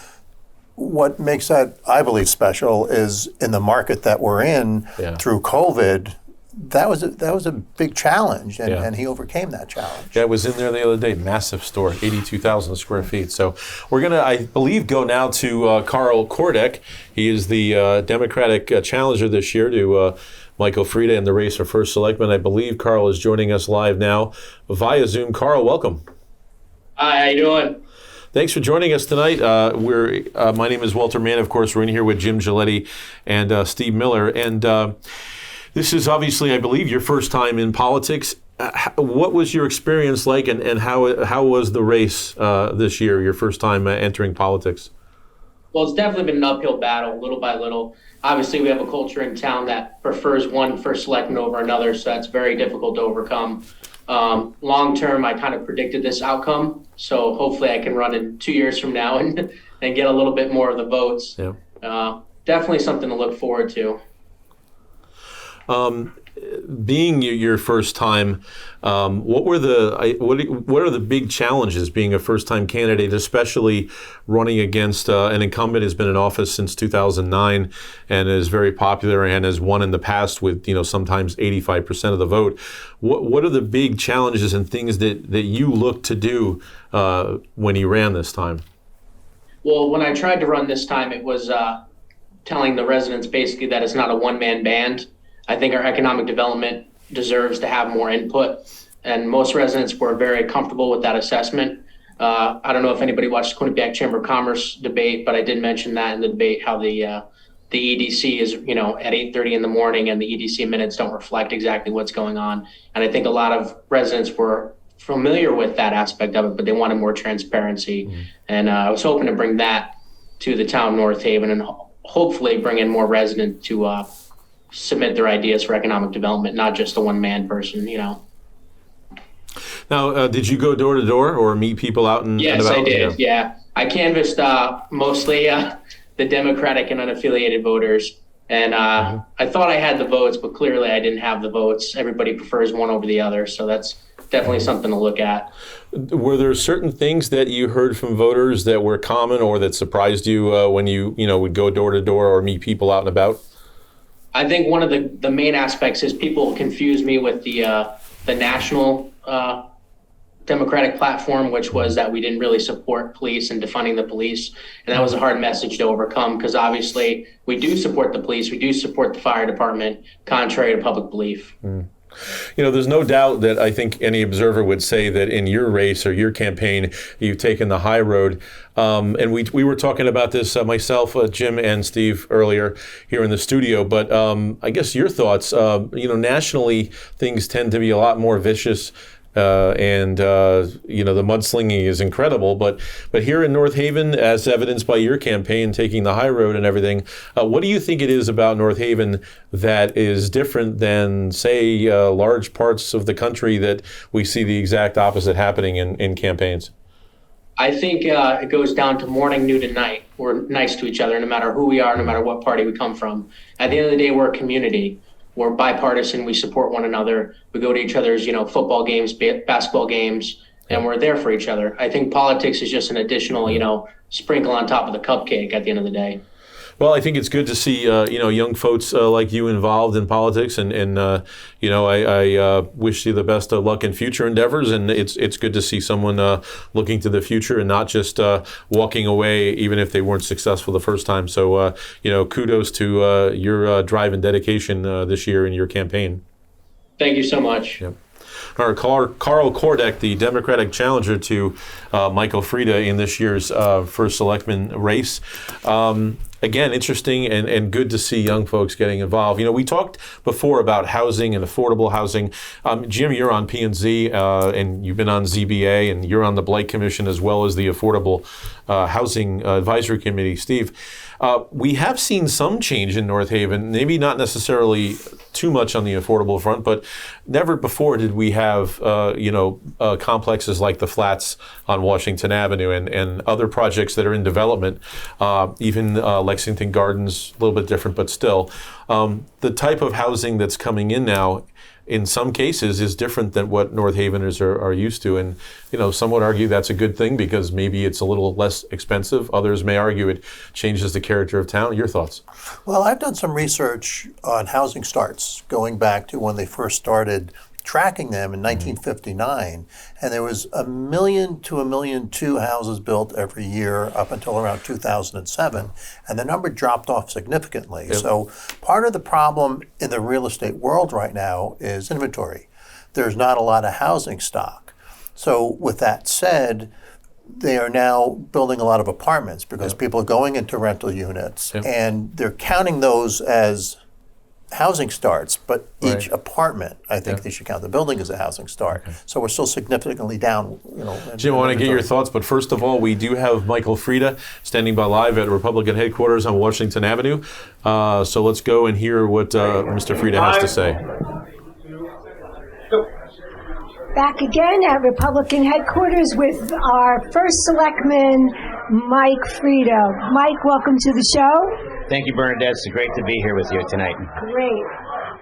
What makes that, I believe, special is in the market that we're in through COVID, that was a big challenge, and, Yeah. and he overcame that challenge. Yeah, I was in there the other day. Massive store, 82,000 square feet. So we're going to, I believe, go now to Karl Kordeck. He is the Democratic challenger this year to Michael Frieda in the race for first selectman. I believe Karl is joining us live now via Zoom. Karl, welcome. Hi, how you doing? Thanks for joining us tonight. My name is Walter Mann. Of course, we're in here with Jim Giletti and Steve Miller. And this is obviously, I believe, your first time in politics. What was your experience like, and how was the race this year, your first time entering politics? Well, it's definitely been an uphill battle, little by little. Obviously, we have a culture in town that prefers one first selectman over another, so that's very difficult to overcome. Long term, I kind of predicted this outcome, so hopefully I can run in 2 years from now and get a little bit more of the votes. Yeah. Definitely something to look forward to. Being your first time, what are the big challenges being a first time candidate, especially running against an incumbent who's been in office since 2009 and is very popular and has won in the past with sometimes 85% of the vote? What are the big challenges and things that you look to do when you ran this time? Well, when I tried to run this time, it was telling the residents basically that it's not a one-man band. I think our economic development deserves to have more input, and most residents were very comfortable with that assessment. I don't know if anybody watched the Quinnipiac Chamber of Commerce debate, but I did mention that in the debate how the EDC is, at 8:30 in the morning, and the EDC minutes don't reflect exactly what's going on. And I think a lot of residents were familiar with that aspect of it, but they wanted more transparency. Mm-hmm. And I was hoping to bring that to the town of North Haven and hopefully bring in more residents to submit their ideas for economic development, not just a one-man person, Now, did you go door to door or meet people out and Yes, about? I did. Yeah. I canvassed mostly the Democratic and unaffiliated voters. And I thought I had the votes, but clearly I didn't have the votes. Everybody prefers one over the other. So that's definitely something to look at. Were there certain things that you heard from voters that were common or that surprised you when you would go door to door or meet people out and about? I think one of the main aspects is people confuse me with the national Democratic platform, which was that we didn't really support police and defunding the police. And that was a hard message to overcome because obviously we do support the police, we do support the fire department, contrary to public belief. Mm. There's no doubt that I think any observer would say that in your race or your campaign, you've taken the high road. And we were talking about this, myself, Jim, and Steve earlier here in the studio. But I guess your thoughts, nationally, things tend to be a lot more vicious. And the mudslinging is incredible. But here in North Haven, as evidenced by your campaign taking the high road and everything, what do you think it is about North Haven that is different than, say, large parts of the country that we see the exact opposite happening in campaigns? I think it goes down to morning, noon, and night. We're nice to each other, no matter who we are, no matter what party we come from. At the end of the day, we're a community. We're bipartisan. We support one another. We go to each other's, football games, basketball games, and we're there for each other. I think politics is just an additional, sprinkle on top of the cupcake at the end of the day. Well, I think it's good to see, young folks like you involved in politics, and I wish you the best of luck in future endeavors. And it's good to see someone looking to the future and not just walking away, even if they weren't successful the first time. So, kudos to your drive and dedication this year in your campaign. Thank you so much. Yep. All right, Karl Kordeck, the Democratic challenger to Michael Frieda in this year's first selectman race. Again, interesting and good to see young folks getting involved. We talked before about housing and affordable housing. Jim, you're on P&Z and you've been on ZBA and you're on the Blight Commission as well as the Affordable Housing Advisory Committee. Steve, we have seen some change in North Haven, maybe not necessarily too much on the affordable front, but never before did we have, complexes like the flats on Washington Avenue and other projects that are in development, even Lexington Gardens, a little bit different, but still. The type of housing that's coming in now, in some cases is different than what North Haveners are used to. And, some would argue that's a good thing because maybe it's a little less expensive. Others may argue it changes the character of town. Your thoughts? Well, I've done some research on housing starts going back to when they first started tracking them in 1959, and there was 1 million to 1.2 million houses built every year up until around 2007, and the number dropped off significantly. Yep. So part of the problem in the real estate world right now is inventory. There's not a lot of housing stock. So with that said, they are now building a lot of apartments because people are going into rental units, and they're counting those as housing starts, but each apartment, I think they should count the building as a housing start. Okay. So we're still significantly down. Jim, I want to get your thoughts, but first of all, we do have Michael Frieda standing by live at Republican headquarters on Washington Avenue. So let's go and hear what Mr. Frieda has to say. Back again at Republican headquarters with our first selectman, Mike Frieda. Mike, welcome to the show. Thank you, Bernadette. It's great to be here with you tonight. Great.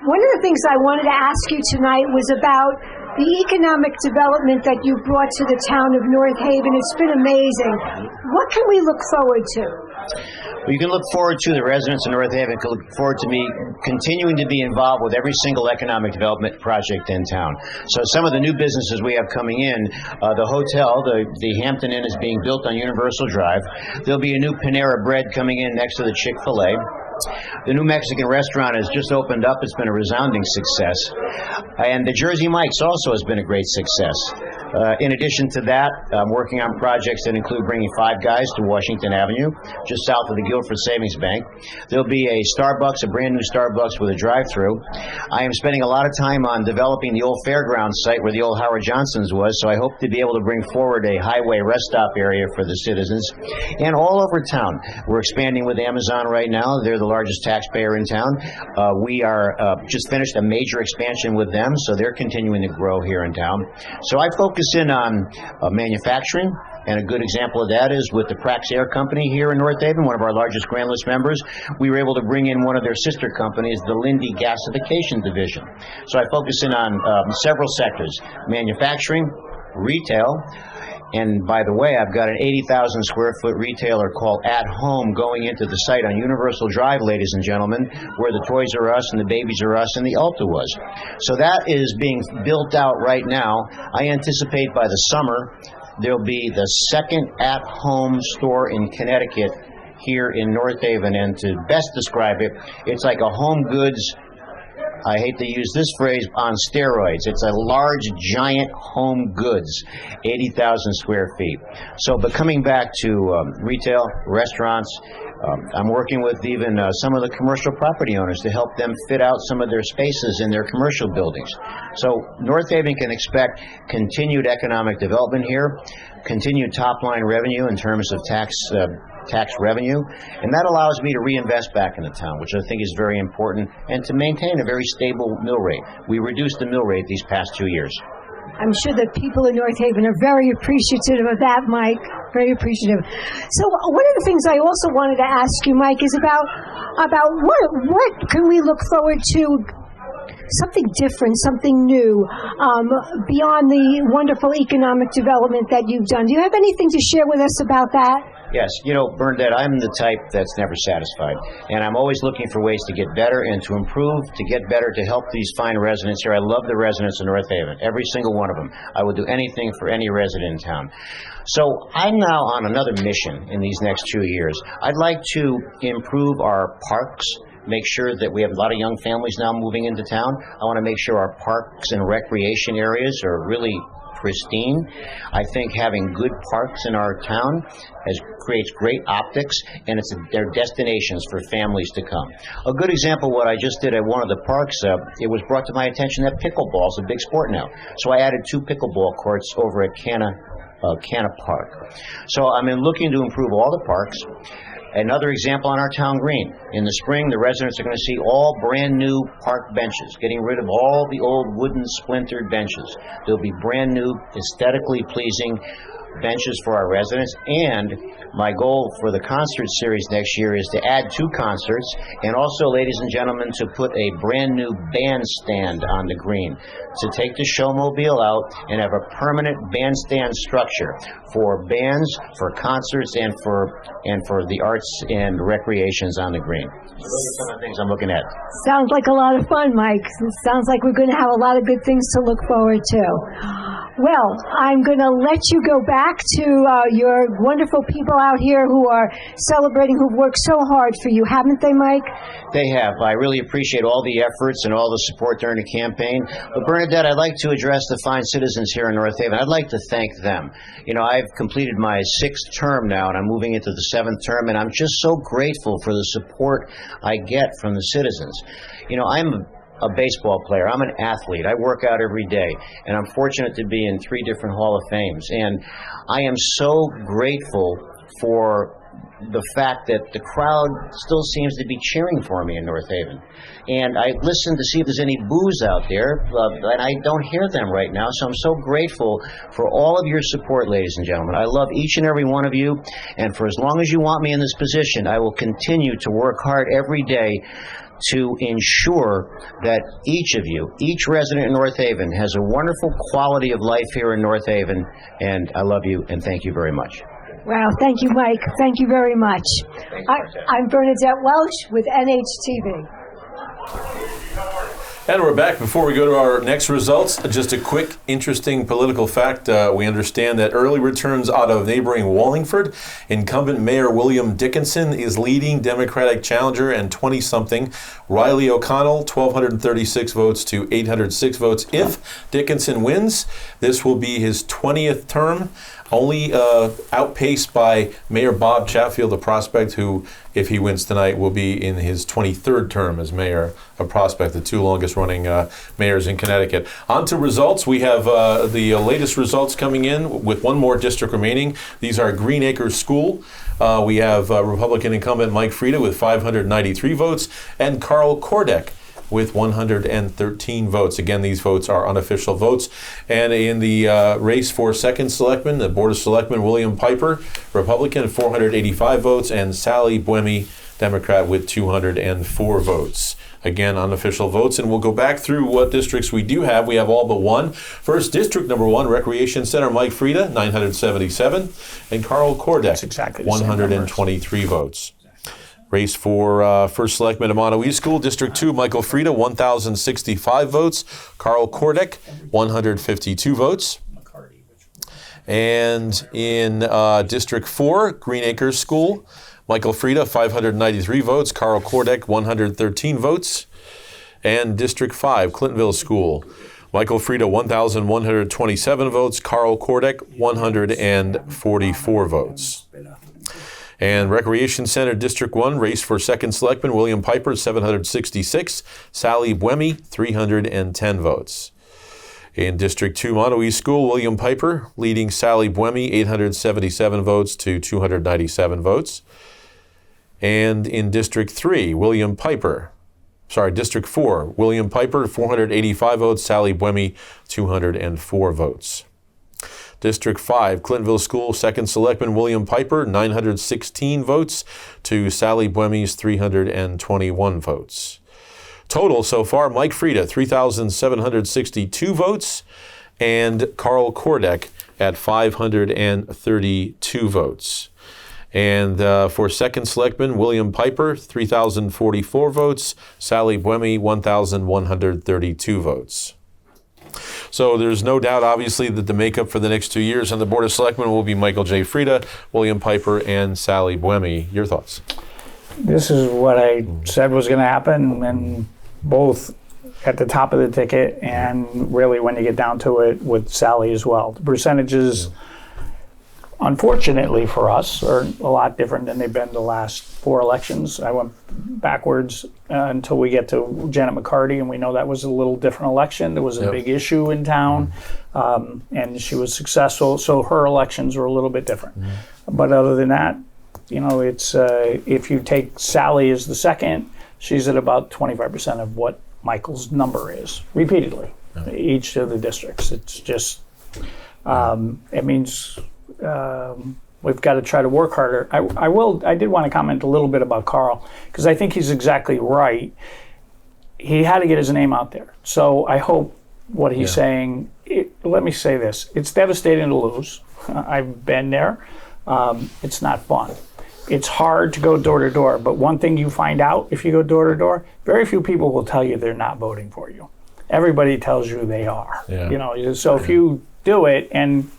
One of the things I wanted to ask you tonight was about the economic development that you brought to the town of North Haven. It's been amazing. What can we look forward to? Well, you can look forward to, the residents of North Haven can look forward to me continuing to be involved with every single economic development project in town. So some of the new businesses we have coming in, the hotel, the Hampton Inn is being built on Universal Drive. There'll be a new Panera Bread coming in next to the Chick-fil-A. The new Mexican restaurant has just opened up. It's been a resounding success. And the Jersey Mike's also has been a great success. In addition to that, I'm working on projects that include bringing Five Guys to Washington Avenue, just south of the Guilford Savings Bank. There'll be a Starbucks, a brand new Starbucks with a drive-through. I am spending a lot of time on developing the old fairgrounds site where the old Howard Johnson's was, so I hope to be able to bring forward a highway rest stop area for the citizens. And all over town, we're expanding with Amazon right now. They're the largest taxpayer in town. We are just finished a major expansion with them, so they're continuing to grow here in town. So I focus in on manufacturing, and a good example of that is with the Prax Air Company here in North Haven, one of our largest Grand List members. We were able to bring in one of their sister companies, the Lindy Gasification Division. So I focus in on several sectors: manufacturing, retail. And by the way, I've got an 80,000 square foot retailer called At Home going into the site on Universal Drive, ladies and gentlemen, where the Toys R Us and the Babies R Us and the Ulta was. So that is being built out right now. I anticipate by the summer there'll be the second At Home store in Connecticut here in North Haven. And to best describe it, it's like a home goods, I hate to use this phrase, on steroids. It's a large, giant home goods, 80,000 square feet. So, but coming back to retail, restaurants, I'm working with even some of the commercial property owners to help them fit out some of their spaces in their commercial buildings. So North Haven can expect continued economic development here, continued top-line revenue in terms of tax revenue, and that allows me to reinvest back in the town, which I think is very important, and to maintain a very stable mill rate. We reduced the mill rate these past 2 years. I'm sure that people in North Haven are very appreciative of that, Mike. Very appreciative. So one of the things I also wanted to ask you, Mike, is about what can we look forward to, something different, something new, beyond the wonderful economic development that you've done. Do you have anything to share with us about that? Yes, Bernadette, I'm the type that's never satisfied, and I'm always looking for ways to get better and to improve, to get better, to help these fine residents here. I love the residents of North Haven, every single one of them. I would do anything for any resident in town. So I'm now on another mission in these next 2 years. I'd like to improve our parks, make sure that we have a lot of young families now moving into town. I want to make sure our parks and recreation areas are really pristine. I think having good parks in our town creates great optics, and they're destinations for families to come. A good example of what I just did at one of the parks, it was brought to my attention that pickleball is a big sport now. So I added 2 pickleball courts over at Canna Park. So I'm looking to improve all the parks. Another example on our town green. In the spring, the residents are going to see all brand new park benches, getting rid of all the old wooden splintered benches. There'll be brand new, aesthetically pleasing benches for our residents, and my goal for the concert series next year is to add 2 concerts, and also, ladies and gentlemen, to put a brand new bandstand on the green, to take the showmobile out and have a permanent bandstand structure for bands, for concerts, and for the arts and recreations on the green. So those are some of the things I'm looking at. Sounds like a lot of fun, Mike. Sounds like we're going to have a lot of good things to look forward to. Well, I'm going to let you go back to your wonderful people out here who are celebrating, who've worked so hard for you, haven't they, Mike? They have. I really appreciate all the efforts and all the support during the campaign. But Bernadette, I'd like to address the fine citizens here in North Haven. I'd like to thank them. You know, I've completed my 6th term now, and I'm moving into the 7th term, and I'm just so grateful for the support I get from the citizens. You know, I'm a baseball player. I'm an athlete. I work out every day, and I'm fortunate to be in 3 different Hall of Fames. And I am so grateful for the fact that the crowd still seems to be cheering for me in North Haven. And I listen to see if there's any boos out there, and I don't hear them right now. So I'm so grateful for all of your support, ladies and gentlemen. I love each and every one of you, and for as long as you want me in this position, I will continue to work hard every day to ensure that each of you, each resident in North Haven, has a wonderful quality of life here in North Haven. And I love you, and thank you very much. Wow, thank you, Mike. Thank you very much. I'm Bernadette Welsh with Nhtv. And we're back. Before we go to our next results, just a quick, interesting political fact. We understand that early returns out of neighboring Wallingford, incumbent Mayor William Dickinson is leading Democratic challenger and 20-something Riley O'Connell, 1,236 votes to 806 votes. If Dickinson wins, this will be his 20th term, only outpaced by Mayor Bob Chatfield, a Prospect, who, if he wins tonight, will be in his 23rd term as mayor of Prospect, the 2 longest-running mayors in Connecticut. On to results. We have the latest results coming in with 1 more district remaining. These are Green Acres School. We have Republican incumbent Mike Frieda with 593 votes, and Karl Kordeck with 113 votes. Again, these votes are unofficial votes. And in the race for 2nd Selectman, the Board of Selectmen, William Piper, Republican, 485 votes, and Sally Buemi, Democrat, with 204 votes. Again, unofficial votes, and we'll go back through what districts we do have. We have all but 1. First, District number 1, Recreation Center, Mike Frieda, 977, and Karl Kordeck, exactly 123 votes. Race for First Selectman of Montauk School, District 2, Michael Frieda, 1,065 votes. Karl Kordeck, 152 votes. And in District 4, Green Acres School, Michael Frieda, 593 votes. Karl Kordeck, 113 votes. And District 5, Clintonville School, Michael Frieda, 1,127 votes. Karl Kordeck, 144 votes. And Recreation Center, District 1, race for 2nd Selectman, William Piper, 766. Sally Buemi, 310 votes. In District 2, Montauk School, William Piper leading Sally Buemi, 877 votes to 297 votes. And in District 3, District 4, William Piper, 485 votes. Sally Buemi, 204 votes. District 5, Clintonville School, 2nd Selectman, William Piper, 916 votes to Sally Buemi's 321 votes. Total so far, Mike Frieda, 3,762 votes, and Karl Kordeck at 532 votes. And for 2nd Selectman, William Piper, 3,044 votes, Sally Buemi, 1,132 votes. So there's no doubt, obviously, that the makeup for the next 2 years on the Board of Selectmen will be Michael J. Frieda, William Piper, and Sally Buemi. Your thoughts? This is what I said was going to happen, and both at the top of the ticket and really when you get down to it with Sally as well. The percentages, unfortunately for us, are a lot different than they've been the last 4 elections. I went backwards until we get to Janet McCarty, and we know that was a little different election. There was a big issue in town, and she was successful, so her elections were a little bit different. But other than that, you know, it's if you take Sally as the second, she's at about 25% of what Michael's number is, repeatedly, each of the districts. It's just, it means we've got to try to work harder. I did want to comment a little bit about Karl, because I think he's exactly right. He had to get his name out there. So I hope what he's saying, let me say this, it's devastating to lose. I've been there. It's not fun. It's hard to go door to door, but one thing you find out if you go door to door, very few people will tell you they're not voting for you. Everybody tells you they are. Yeah. You know, so if you do it and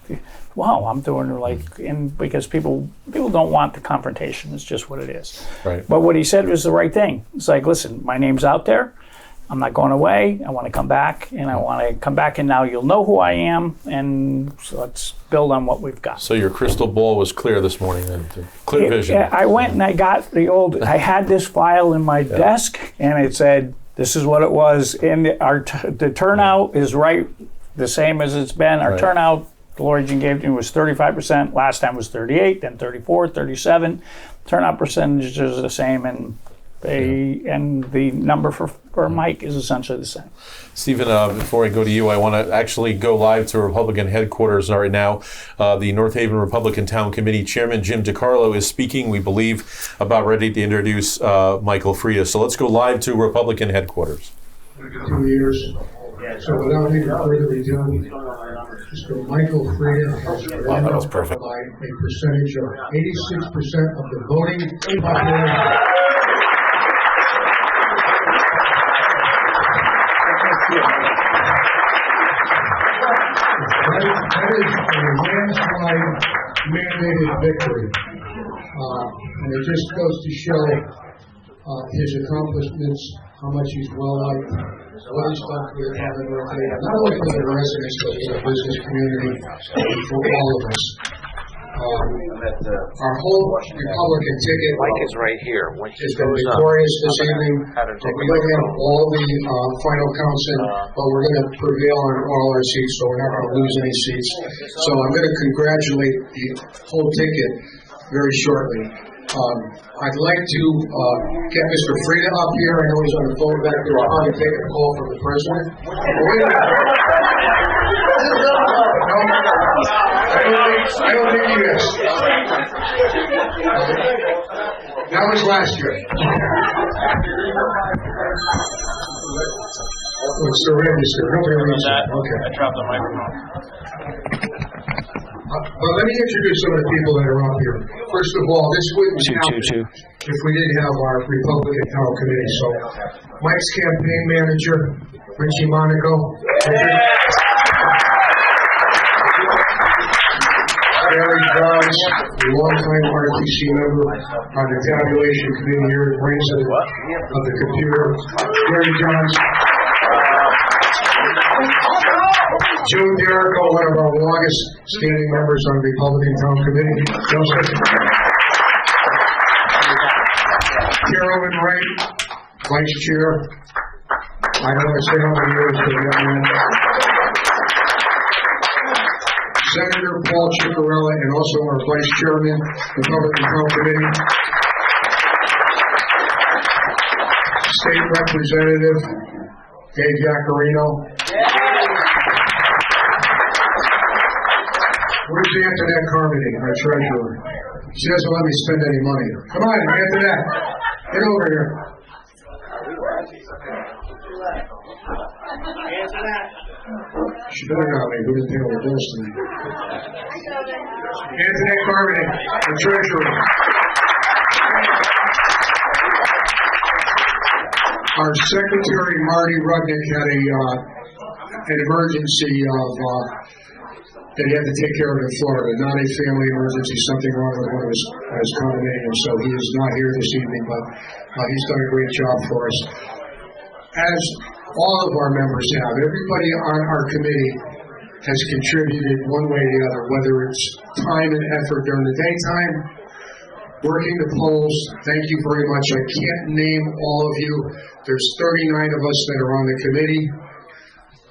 wow, I'm doing and because people don't want the confrontation. It's just what it is. Right. But what he said was the right thing. It's like, listen, my name's out there. I'm not going away. I want to come back, and I want to come back, and now you'll know who I am, and so let's build on what we've got. So your crystal ball was clear this morning, then? Clear vision. I went and I got I had this file in my desk, and it said, this is what it was, and the turnout is right the same as it's been. Our turnout, the Lori Jean gave to me, was 35%. Last time was 38, then 34, 37. Turnout percentages are the same, and and the number for Mike is essentially the same. Stephen, before I go to you, I want to actually go live to Republican headquarters right now. The North Haven Republican Town Committee Chairman Jim DiCarlo is speaking, we believe, about ready to introduce Michael Frieda. So let's go live to Republican headquarters. 2 years. So without any further ado, Mr. Michael Frieda has that was perfect. By a percentage of 86% of the voting population. That is a landslide mandated victory. And it just goes to show his accomplishments, how much he's well liked, what he's done for the town of North Haven, not only for the residents, but for the business community, and for all of us. Our whole Republican ticket is right here. Has been victorious this evening. We don't have all the final counts in, but we're going to prevail on all our seats, so we're not going to lose any seats. So I'm going to congratulate the whole ticket very shortly. I'd like to get Mr. Frieda up here. I know he's on the phone back there. I'll probably take a call from the president. Wait a minute. I don't think he is. That was last year. It's the register. Nobody reads that. Okay. I dropped the microphone. But let me introduce some of the people that are up here. First of all, this wouldn't happen if we didn't have our Republican Town Committee. So, Mike's campaign manager, Richie Monaco. Barry Johns, a longtime RTC member on the tabulation committee here, brains of the computer. Barry Johns. Joe Derrico, one of our longest standing members on the Republican Town Committee. Joseph. Carolyn Wright, Vice Chair. I don't want to say how many years, but Senator Paul Ciccarella, and also our Vice Chairman, Republican Town Committee. State Representative Dave Yaccarino. Where's Antoinette Carmody, our treasurer? She doesn't let me spend any money. Come on, Antoinette. Get over here. She better not be. We didn't pay all the bills tonight. Antoinette Carmody, the treasurer. Our secretary, Marty Rudnick, had an emergency that he had to take care of in Florida, not a family emergency, something wrong with one of his condominiums, so he is not here this evening, but he's done a great job for us. As all of our members have, everybody on our committee has contributed one way or the other, whether it's time and effort during the daytime, working the polls. Thank you very much. I can't name all of you. There's 39 of us that are on the committee.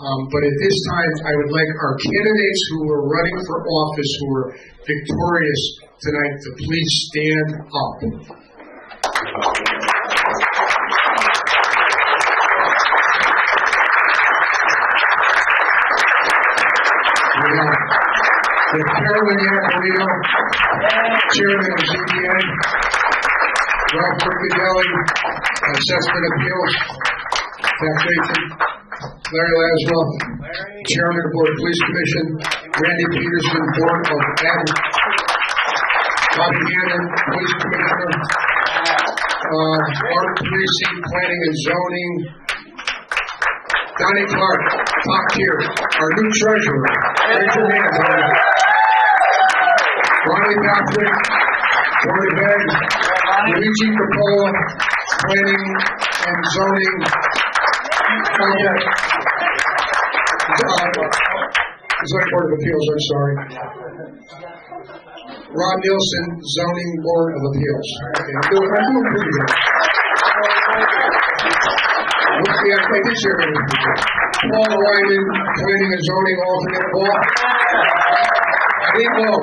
But at this time, I would like our candidates who are running for office, who are victorious tonight, to please stand up. with Carolyn Iacarino, Chairman of ZBA, Ralph Riccadelli, Assessment Appeals, Taxation, Larry Laswell, Chairman of the Board of Police Commission, Randy Peterson, Board of Ed, Bobby Hannon, Police Commissioner, Art Parisi, Planning and Zoning, Donnie Clark, top tier, our new treasurer. Raise your hand, Donnie. Ronnie Patrick, Board of Ed, Luigi Capola, Planning and Zoning, Zoning Board of Appeals, I'm sorry. Rob Nielsen, Zoning Board of Appeals. Okay, I'm doing pretty good. Yeah, I did share it. Paul Ryman, Planning and Zoning Alternate. Paul? I didn't know.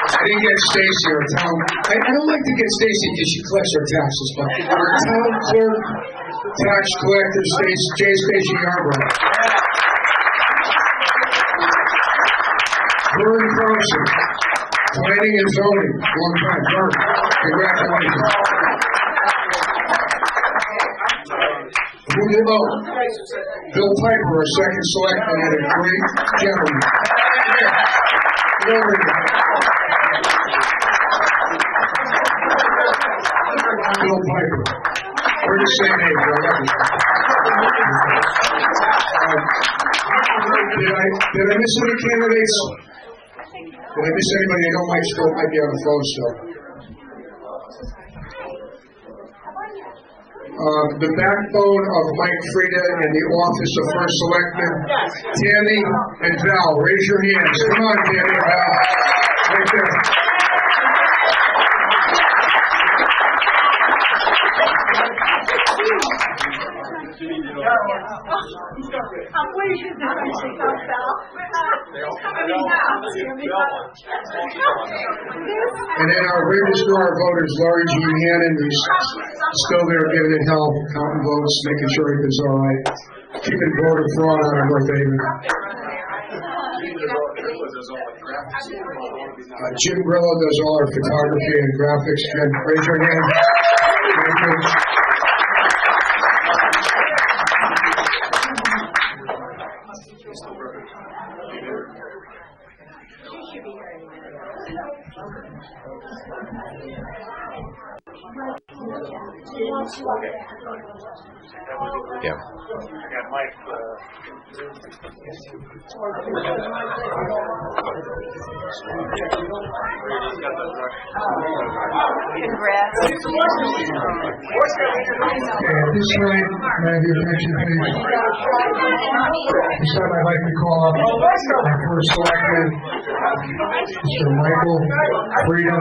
I didn't get Stacy, our town. I don't like to get Stacy because she collects her taxes, but our town clerk, tax collector, Stacy Yarbrough. Vern Carlson, Planning and Zoning, long time. Vern, congratulations. Who did know? Bill Piper, our second selectman, and a great gentleman. Bill Piper. We're the same age, right? Did I miss any candidates? Did I miss anybody? I know Mike still might be on the phone still. The backbone of Mike Frida and the office of First Selectman, Tammy and Val. Raise your hands. Come on, Tammy and Val. Right there. And then our registrar of voters, Laurie G. Hannon, who's still there giving it hell, counting votes, making sure everything's all right, keeping voter fraud out of North Haven. Jim Grillo does all our photography and graphics. Jim, raise your hand. Thank you. Yeah. Congrats. At this point, may I have your attention, please? This time I'd like to call up our first selectman, Mr. Michael Frida.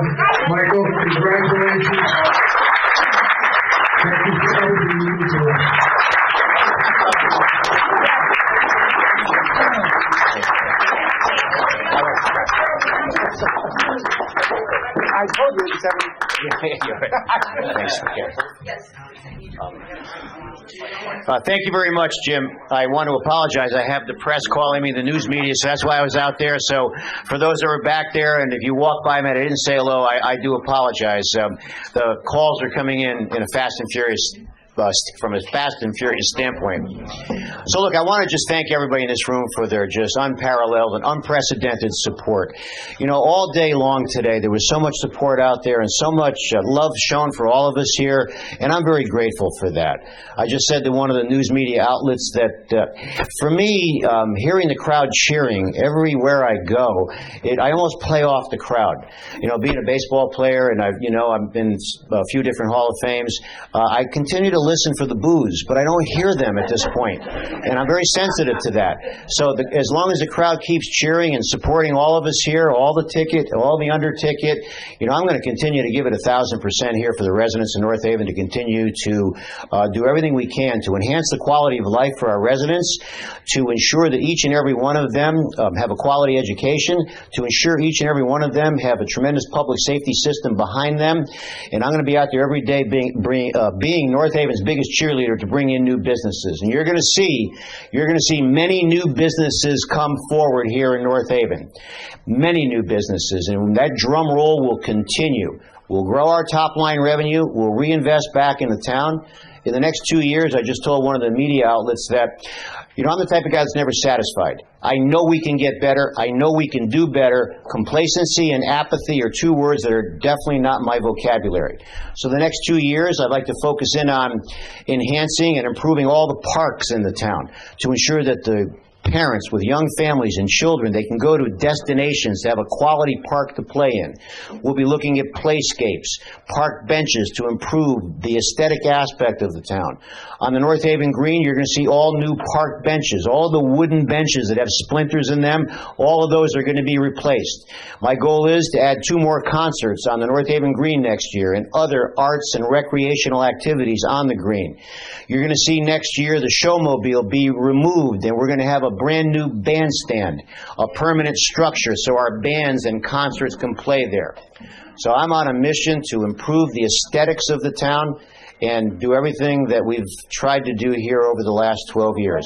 Michael, congratulations. Thank you for everything you do to us. I told you it's every. Thanks for thank you very much, Jim. I want to apologize. I have the press calling me, the news media, so that's why I was out there. So for those that were back there, and if you walk by me and I didn't say hello, I do apologize. The calls are coming in a fast and furious from a fast and furious standpoint. So look, I want to just thank everybody in this room for their just unparalleled and unprecedented support. You know, all day long today, there was so much support out there and so much love shown for all of us here, and I'm very grateful for that. I just said to one of the news media outlets that for me, hearing the crowd cheering everywhere I go, I almost play off the crowd. You know, being a baseball player, and I've been in a few different Hall of Fames, I continue to listen for the boos, but I don't hear them at this point, and I'm very sensitive to that. So as long as the crowd keeps cheering and supporting all of us here, all the ticket, all the under ticket, I'm going to continue to give it 1,000% here for the residents of North Haven to continue to do everything we can to enhance the quality of life for our residents, to ensure that each and every one of them have a quality education, to ensure each and every one of them have a tremendous public safety system behind them. And I'm going to be out there every day being North Haven Haven's biggest cheerleader to bring in new businesses. And you're going to see many new businesses come forward here in North Haven. Many new businesses, and that drum roll will continue. We'll grow our top line revenue. We'll reinvest back in the town. In the next 2 years, I just told one of the media outlets that, I'm the type of guy that's never satisfied. I know we can get better. I know we can do better. Complacency and apathy are two words that are definitely not my vocabulary. So the next 2 years, I'd like to focus in on enhancing and improving all the parks in the town to ensure that the parents with young families and children, they can go to destinations to have a quality park to play in. We'll be looking at playscapes, park benches to improve the aesthetic aspect of the town. On the North Haven Green, you're going to see all new park benches, all the wooden benches that have splinters in them, all of those are going to be replaced. My goal is to add 2 more concerts on the North Haven Green next year and other arts and recreational activities on the green. You're going to see next year the showmobile be removed, and we're going to have a brand new bandstand, a permanent structure so our bands and concerts can play there. So I'm on a mission to improve the aesthetics of the town and do everything that we've tried to do here over the last 12 years.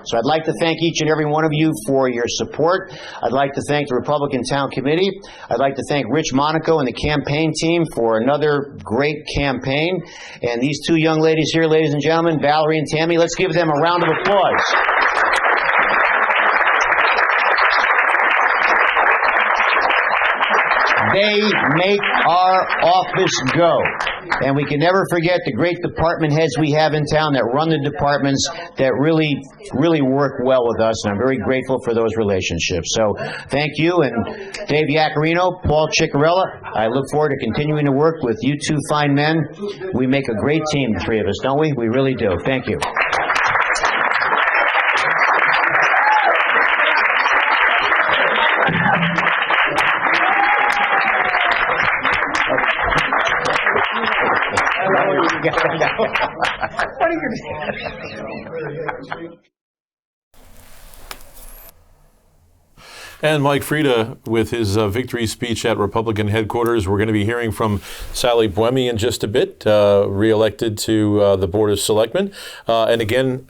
So I'd like to thank each and every one of you for your support. I'd like to thank the Republican Town Committee. I'd like to thank Rich Monaco and the campaign team for another great campaign. And these 2 young ladies here, ladies and gentlemen, Valerie and Tammy, let's give them a round of applause. They make our office go. And we can never forget the great department heads we have in town that run the departments that really work well with us, and I'm very grateful for those relationships. So thank you, and Dave Yacarino, Paul Ciccarella, I look forward to continuing to work with you 2 fine men. We make a great team, the 3 of us, don't we? We really do. Thank you. And Mike Frieda with his victory speech at Republican headquarters. We're going to be hearing from Sally Buemi in just a bit, reelected to the Board of Selectmen. And again,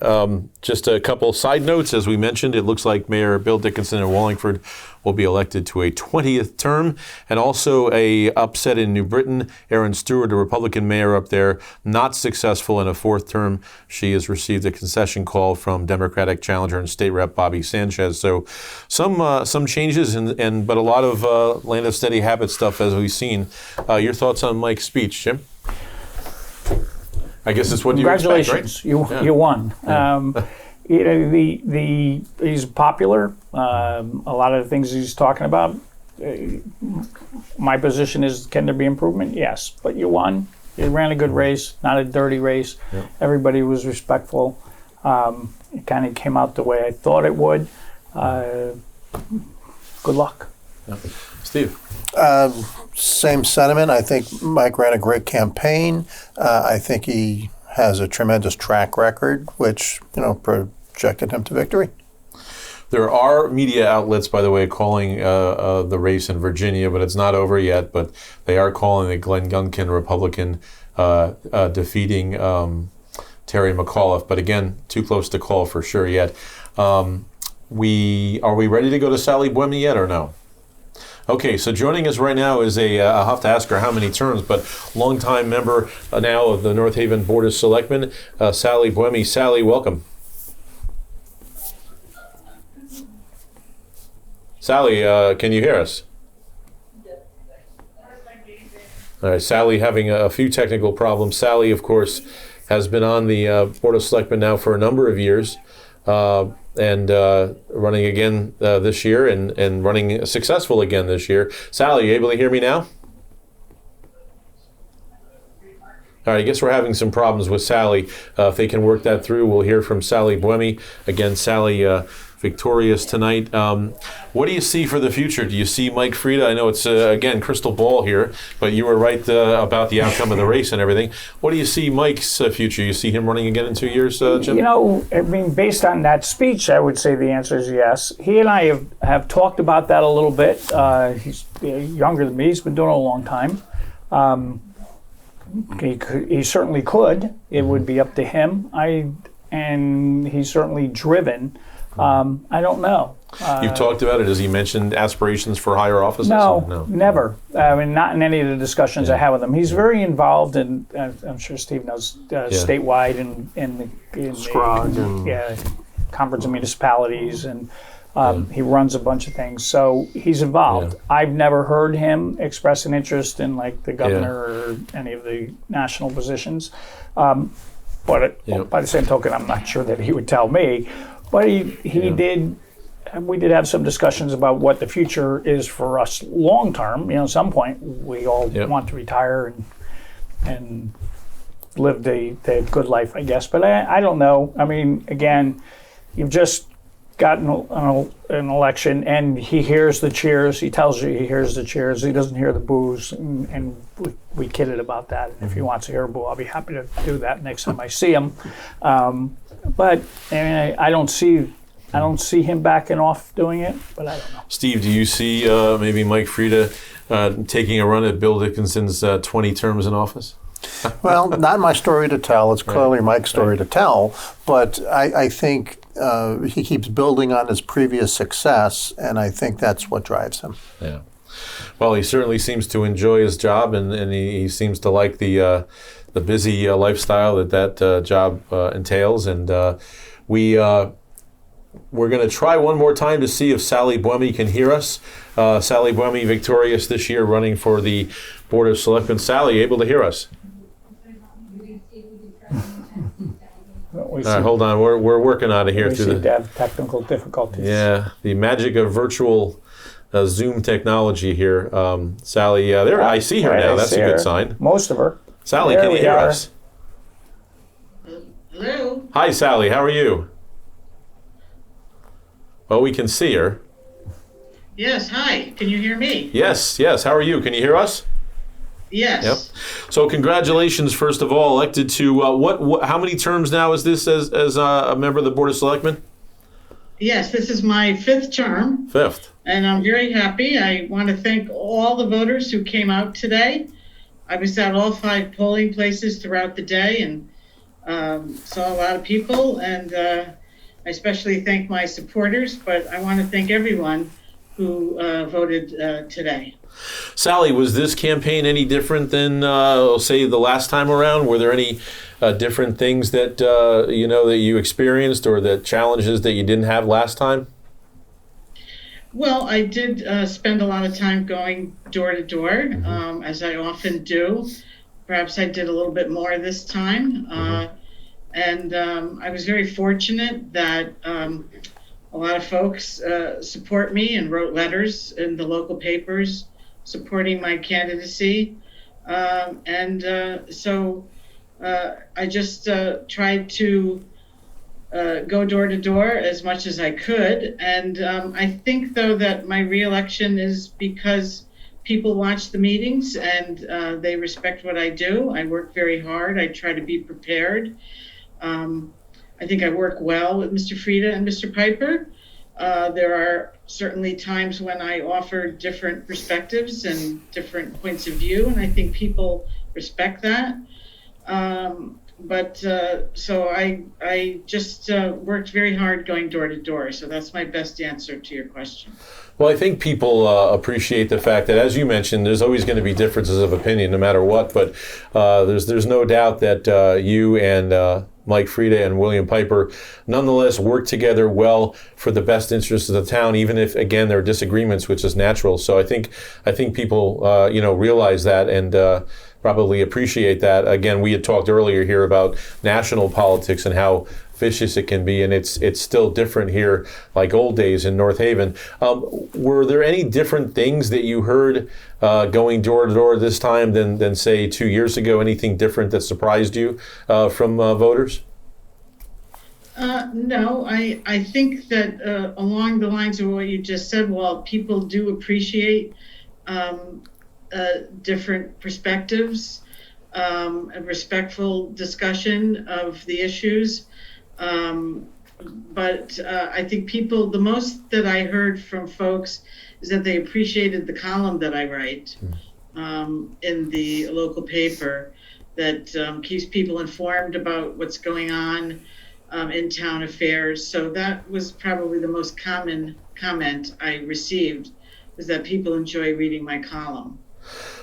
just a couple side notes. As we mentioned, it looks like Mayor Bill Dickinson in Wallingford will be elected to a 20th term. And also a upset in New Britain. Erin Stewart, a Republican mayor up there, not successful in a 4th term. She has received a concession call from Democratic challenger and state rep Bobby Sanchez. So some changes, but a lot of land of steady habit stuff as we've seen. Your thoughts on Mike's speech, Jim? I guess it's what you expect, right? Congratulations, you won. Yeah. He's popular. A lot of the things he's talking about. My position is, can there be improvement? Yes, but you won. You ran a good race, not a dirty race. Yeah. Everybody was respectful. It kind of came out the way I thought it would. Good luck. Yeah. Steve? Same sentiment. I think Mike ran a great campaign. I think he has a tremendous track record, which, projected him to victory. There are media outlets, by the way, calling the race in Virginia, but it's not over yet. But they are calling it Glenn Youngkin, Republican, defeating Terry McAuliffe. But again, too close to call for sure yet. Are we ready to go to Sally Buemi yet or no? Okay, so joining us right now is I'll have to ask her how many terms, but longtime member now of the North Haven Board of Selectmen, Sally Buemi. Sally, welcome. Sally, can you hear us? All right, Sally having a few technical problems. Sally, of course, has been on the Board of Selectmen now for a number of years. And running again this year and running successful again this year. Sally, are you able to hear me now? All right, I guess we're having some problems with Sally. If they can work that through, we'll hear from Sally Buemi. Again, Sally victorious tonight. What do you see for the future? Do you see Mike Frieda? I know it's, again, crystal ball here, but you were right about the outcome of the race and everything. What do you see Mike's future? You see him running again in 2 years, Jim? Based on that speech, I would say the answer is yes. He and I have talked about that a little bit. He's younger than me. He's been doing it a long time. he certainly could. It would be up to him. And he's certainly driven. I don't know. You've talked about it. Has he mentioned aspirations for higher offices? No, never. I mean, not in any of the discussions I have with him. He's very involved in, I'm sure Steve knows, statewide and in the conference of municipalities, and he runs a bunch of things. So he's involved. I've never heard him express an interest in like the governor or any of the national positions. But by the same token, I'm not sure that he would tell me. But he did. We did have some discussions about what the future is for us long term. At some point, we all want to retire and live the good life, I guess. But I don't know. I mean, again, you've just gotten an election, and he hears the cheers. He tells you he hears the cheers. He doesn't hear the boos, and we kidded about that. And if he wants to hear a boo, I'll be happy to do that next time I see him. But I don't see him backing off doing it, but I don't know. Steve, do you see maybe Mike Frieda taking a run at Bill Dickinson's 20 terms in office? Well, not my story to tell. It's clearly Mike's story to tell. But I think he keeps building on his previous success, and I think that's what drives him. Yeah. Well, he certainly seems to enjoy his job, and he seems to like the busy lifestyle that job entails. And we're going to try one more time to see if Sally Buemi can hear us. Sally Buemi, victorious this year, running for the Board of Selectmen. Sally, able to hear us? All right, hold on. We're working on it here. We seem to have technical difficulties. Yeah, the magic of virtual Zoom technology here. Sally, there, I see her now. That's a good sign. Most of her. Sally, can you hear us? Hello? Hi, Sally. How are you? Well, we can see her. Yes, hi. Can you hear me? Yes. How are you? Can you hear us? Yes. Yep. So congratulations, first of all, elected to, how many terms now is this as a member of the Board of Selectmen? Yes, this is my 5th term. 5th. And I'm very happy. I want to thank all the voters who came out today. I was at all 5 polling places throughout the day and saw a lot of people, and I especially thank my supporters, but I want to thank everyone who voted today. Sally, was this campaign any different than, say, the last time around? Were there any different things that that you experienced, or the challenges that you didn't have last time? Well, I did spend a lot of time going door to door, as I often do. Perhaps I did a little bit more this time. And I was very fortunate that a lot of folks support me and wrote letters in the local papers supporting my candidacy. So I just tried to go door to door as much as I could. And I think, though, that my reelection is because people watch the meetings and they respect what I do. I work very hard. I try to be prepared. I think I work well with Mr. Frieda and Mr. Piper. There are certainly times when I offer different perspectives and different points of view, and I think people respect that. So I just worked very hard going door to door. So that's my best answer to your question. Well, I think people appreciate the fact that, as you mentioned, there's always going to be differences of opinion no matter what. But there's no doubt that you and Mike Frieda and William Piper nonetheless work together well for the best interests of the town, even if, again, there are disagreements, which is natural. So I think people realize that and probably appreciate that. Again, we had talked earlier here about national politics and how vicious it can be, and it's still different here, like old days in North Haven. Were there any different things that you heard going door to door this time than say 2 years ago? Anything different that surprised you from voters? No, I think that along the lines of what you just said, while people do appreciate different perspectives, a respectful discussion of the issues. But I think the most that I heard from folks is that they appreciated the column that I write in the local paper. that keeps people informed about what's going on in town affairs. So that was probably the most common comment I received, was that people enjoy reading my column.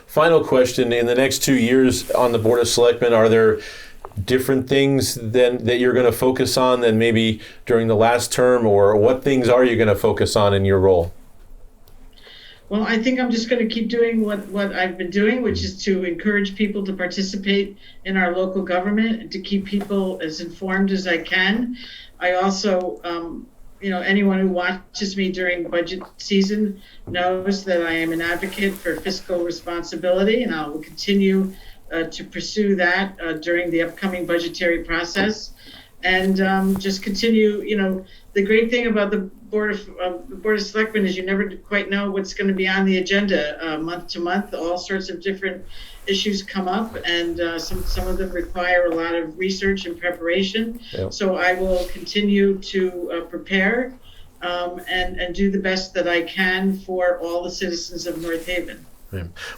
Final question. In the next 2 years on the Board of Selectmen, are there different things that you're going to focus on than maybe during the last term, or what things are you going to focus on in your role? Well, I think I'm just going to keep doing what I've been doing, which is to encourage people to participate in our local government and to keep people as informed as I can. I also, anyone who watches me during budget season knows that I am an advocate for fiscal responsibility, and I will continue to pursue that during the upcoming budgetary process. And just continue, the great thing about the Board of Selectmen is you never quite know what's going to be on the agenda month to month. All sorts of different issues come up, and some of them require a lot of research and preparation. Yep. So I will continue to prepare and do the best that I can for all the citizens of North Haven.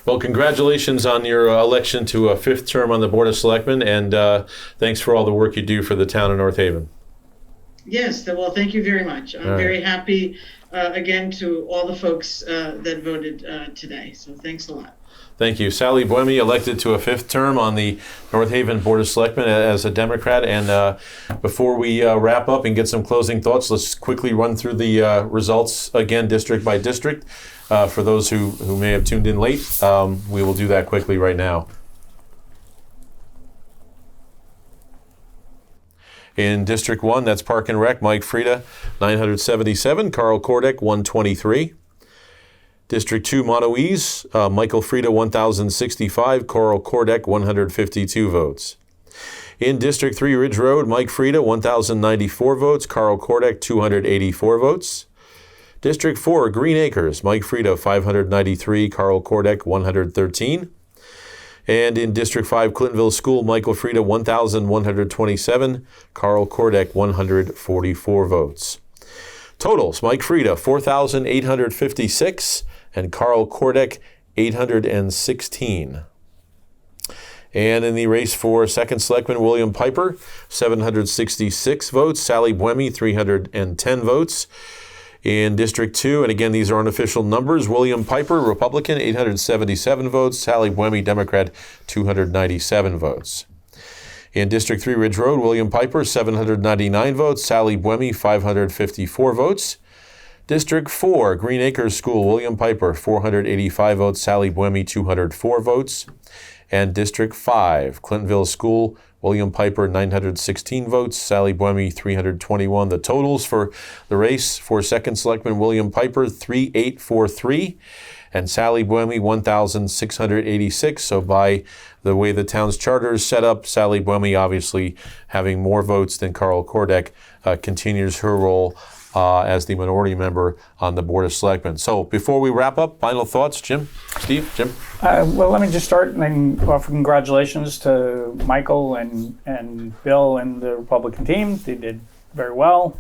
Well, congratulations on your election to a 5th term on the Board of Selectmen, and thanks for all the work you do for the town of North Haven. Yes, well, thank you very much. I'm very happy, again, to all the folks that voted today. So thanks a lot. Thank you. Sally Buemi, elected to a 5th term on the North Haven Board of Selectmen as a Democrat. And before we wrap up and get some closing thoughts, let's quickly run through the results again, district by district. For those who may have tuned in late, we will do that quickly right now. In District 1, that's Park and Rec, Mike Frieda, 977, Karl Kordeck, 123. District 2, Montoise, Michael Frieda, 1,065, Karl Kordeck, 152 votes. In District 3, Ridge Road, Mike Frieda, 1,094 votes, Karl Kordeck, 284 votes. District 4, Green Acres, Mike Frieda, 593, Karl Kordeck, 113. And in District 5, Clintonville School, Michael Frieda, 1,127, Karl Kordeck, 144 votes. Totals, Mike Frieda, 4,856, and Karl Kordeck, 816. And in the race for second selectman, William Piper, 766 votes, Sally Buemi, 310 votes. In District 2, and again, these are unofficial numbers, William Piper, Republican, 877 votes, Sally Buemi, Democrat, 297 votes. In District 3, Ridge Road, William Piper, 799 votes, Sally Buemi, 554 votes. District 4, Green Acres School, William Piper, 485 votes, Sally Buemi, 204 votes. And District 5, Clintonville School, William Piper, 916 votes, Sally Buemi, 321. The totals for the race for second selectman, William Piper, 3,843, and Sally Buemi, 1,686. So by the way the town's charter is set up, Sally Buemi, obviously having more votes than Karl Kordeck, continues her role as the minority member on the Board of Selectmen. So before we wrap up, final thoughts, Jim? Steve? Jim? Well, let me just start and then offer congratulations to Michael and Bill and the Republican team. They did very well.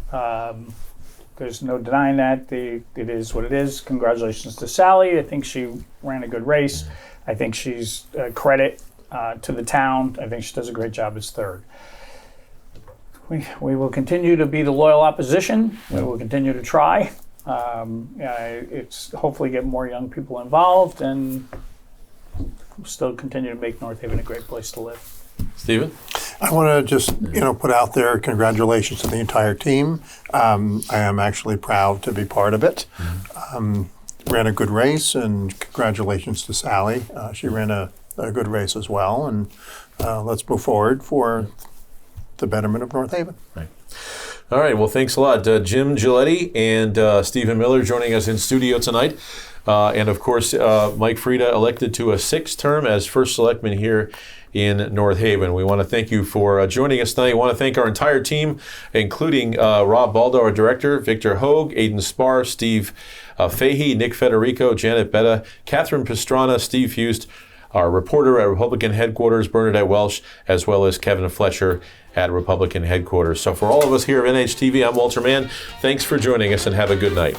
There's no denying that. It is what it is. Congratulations to Sally. I think she ran a good race. I think she's a credit to the town. I think she does a great job as third. We will continue to be the loyal opposition. We will continue to try. It's hopefully get more young people involved and still continue to make North Haven a great place to live. Stephen? I want to just, put out there congratulations to the entire team. I am actually proud to be part of it. Ran a good race, and congratulations to Sally. She ran a good race as well, and let's move forward for the betterment of North Haven. Right. All right. Well, thanks a lot. Jim Giletti and Stephen Miller joining us in studio tonight. And of course, Mike Frieda elected to a 6th term as first selectman here in North Haven. We want to thank you for joining us tonight. I want to thank our entire team, including Rob Baldo, our director, Victor Hogue, Aidan Spar, Steve Fahey, Nick Federico, Janet Betta, Catherine Pastrana, Steve Hust, our reporter at Republican headquarters, Bernadette Welsh, as well as Kevin Fletcher at Republican headquarters. So for all of us here at Nhtv, I'm Walter Mann. Thanks for joining us and have a good night.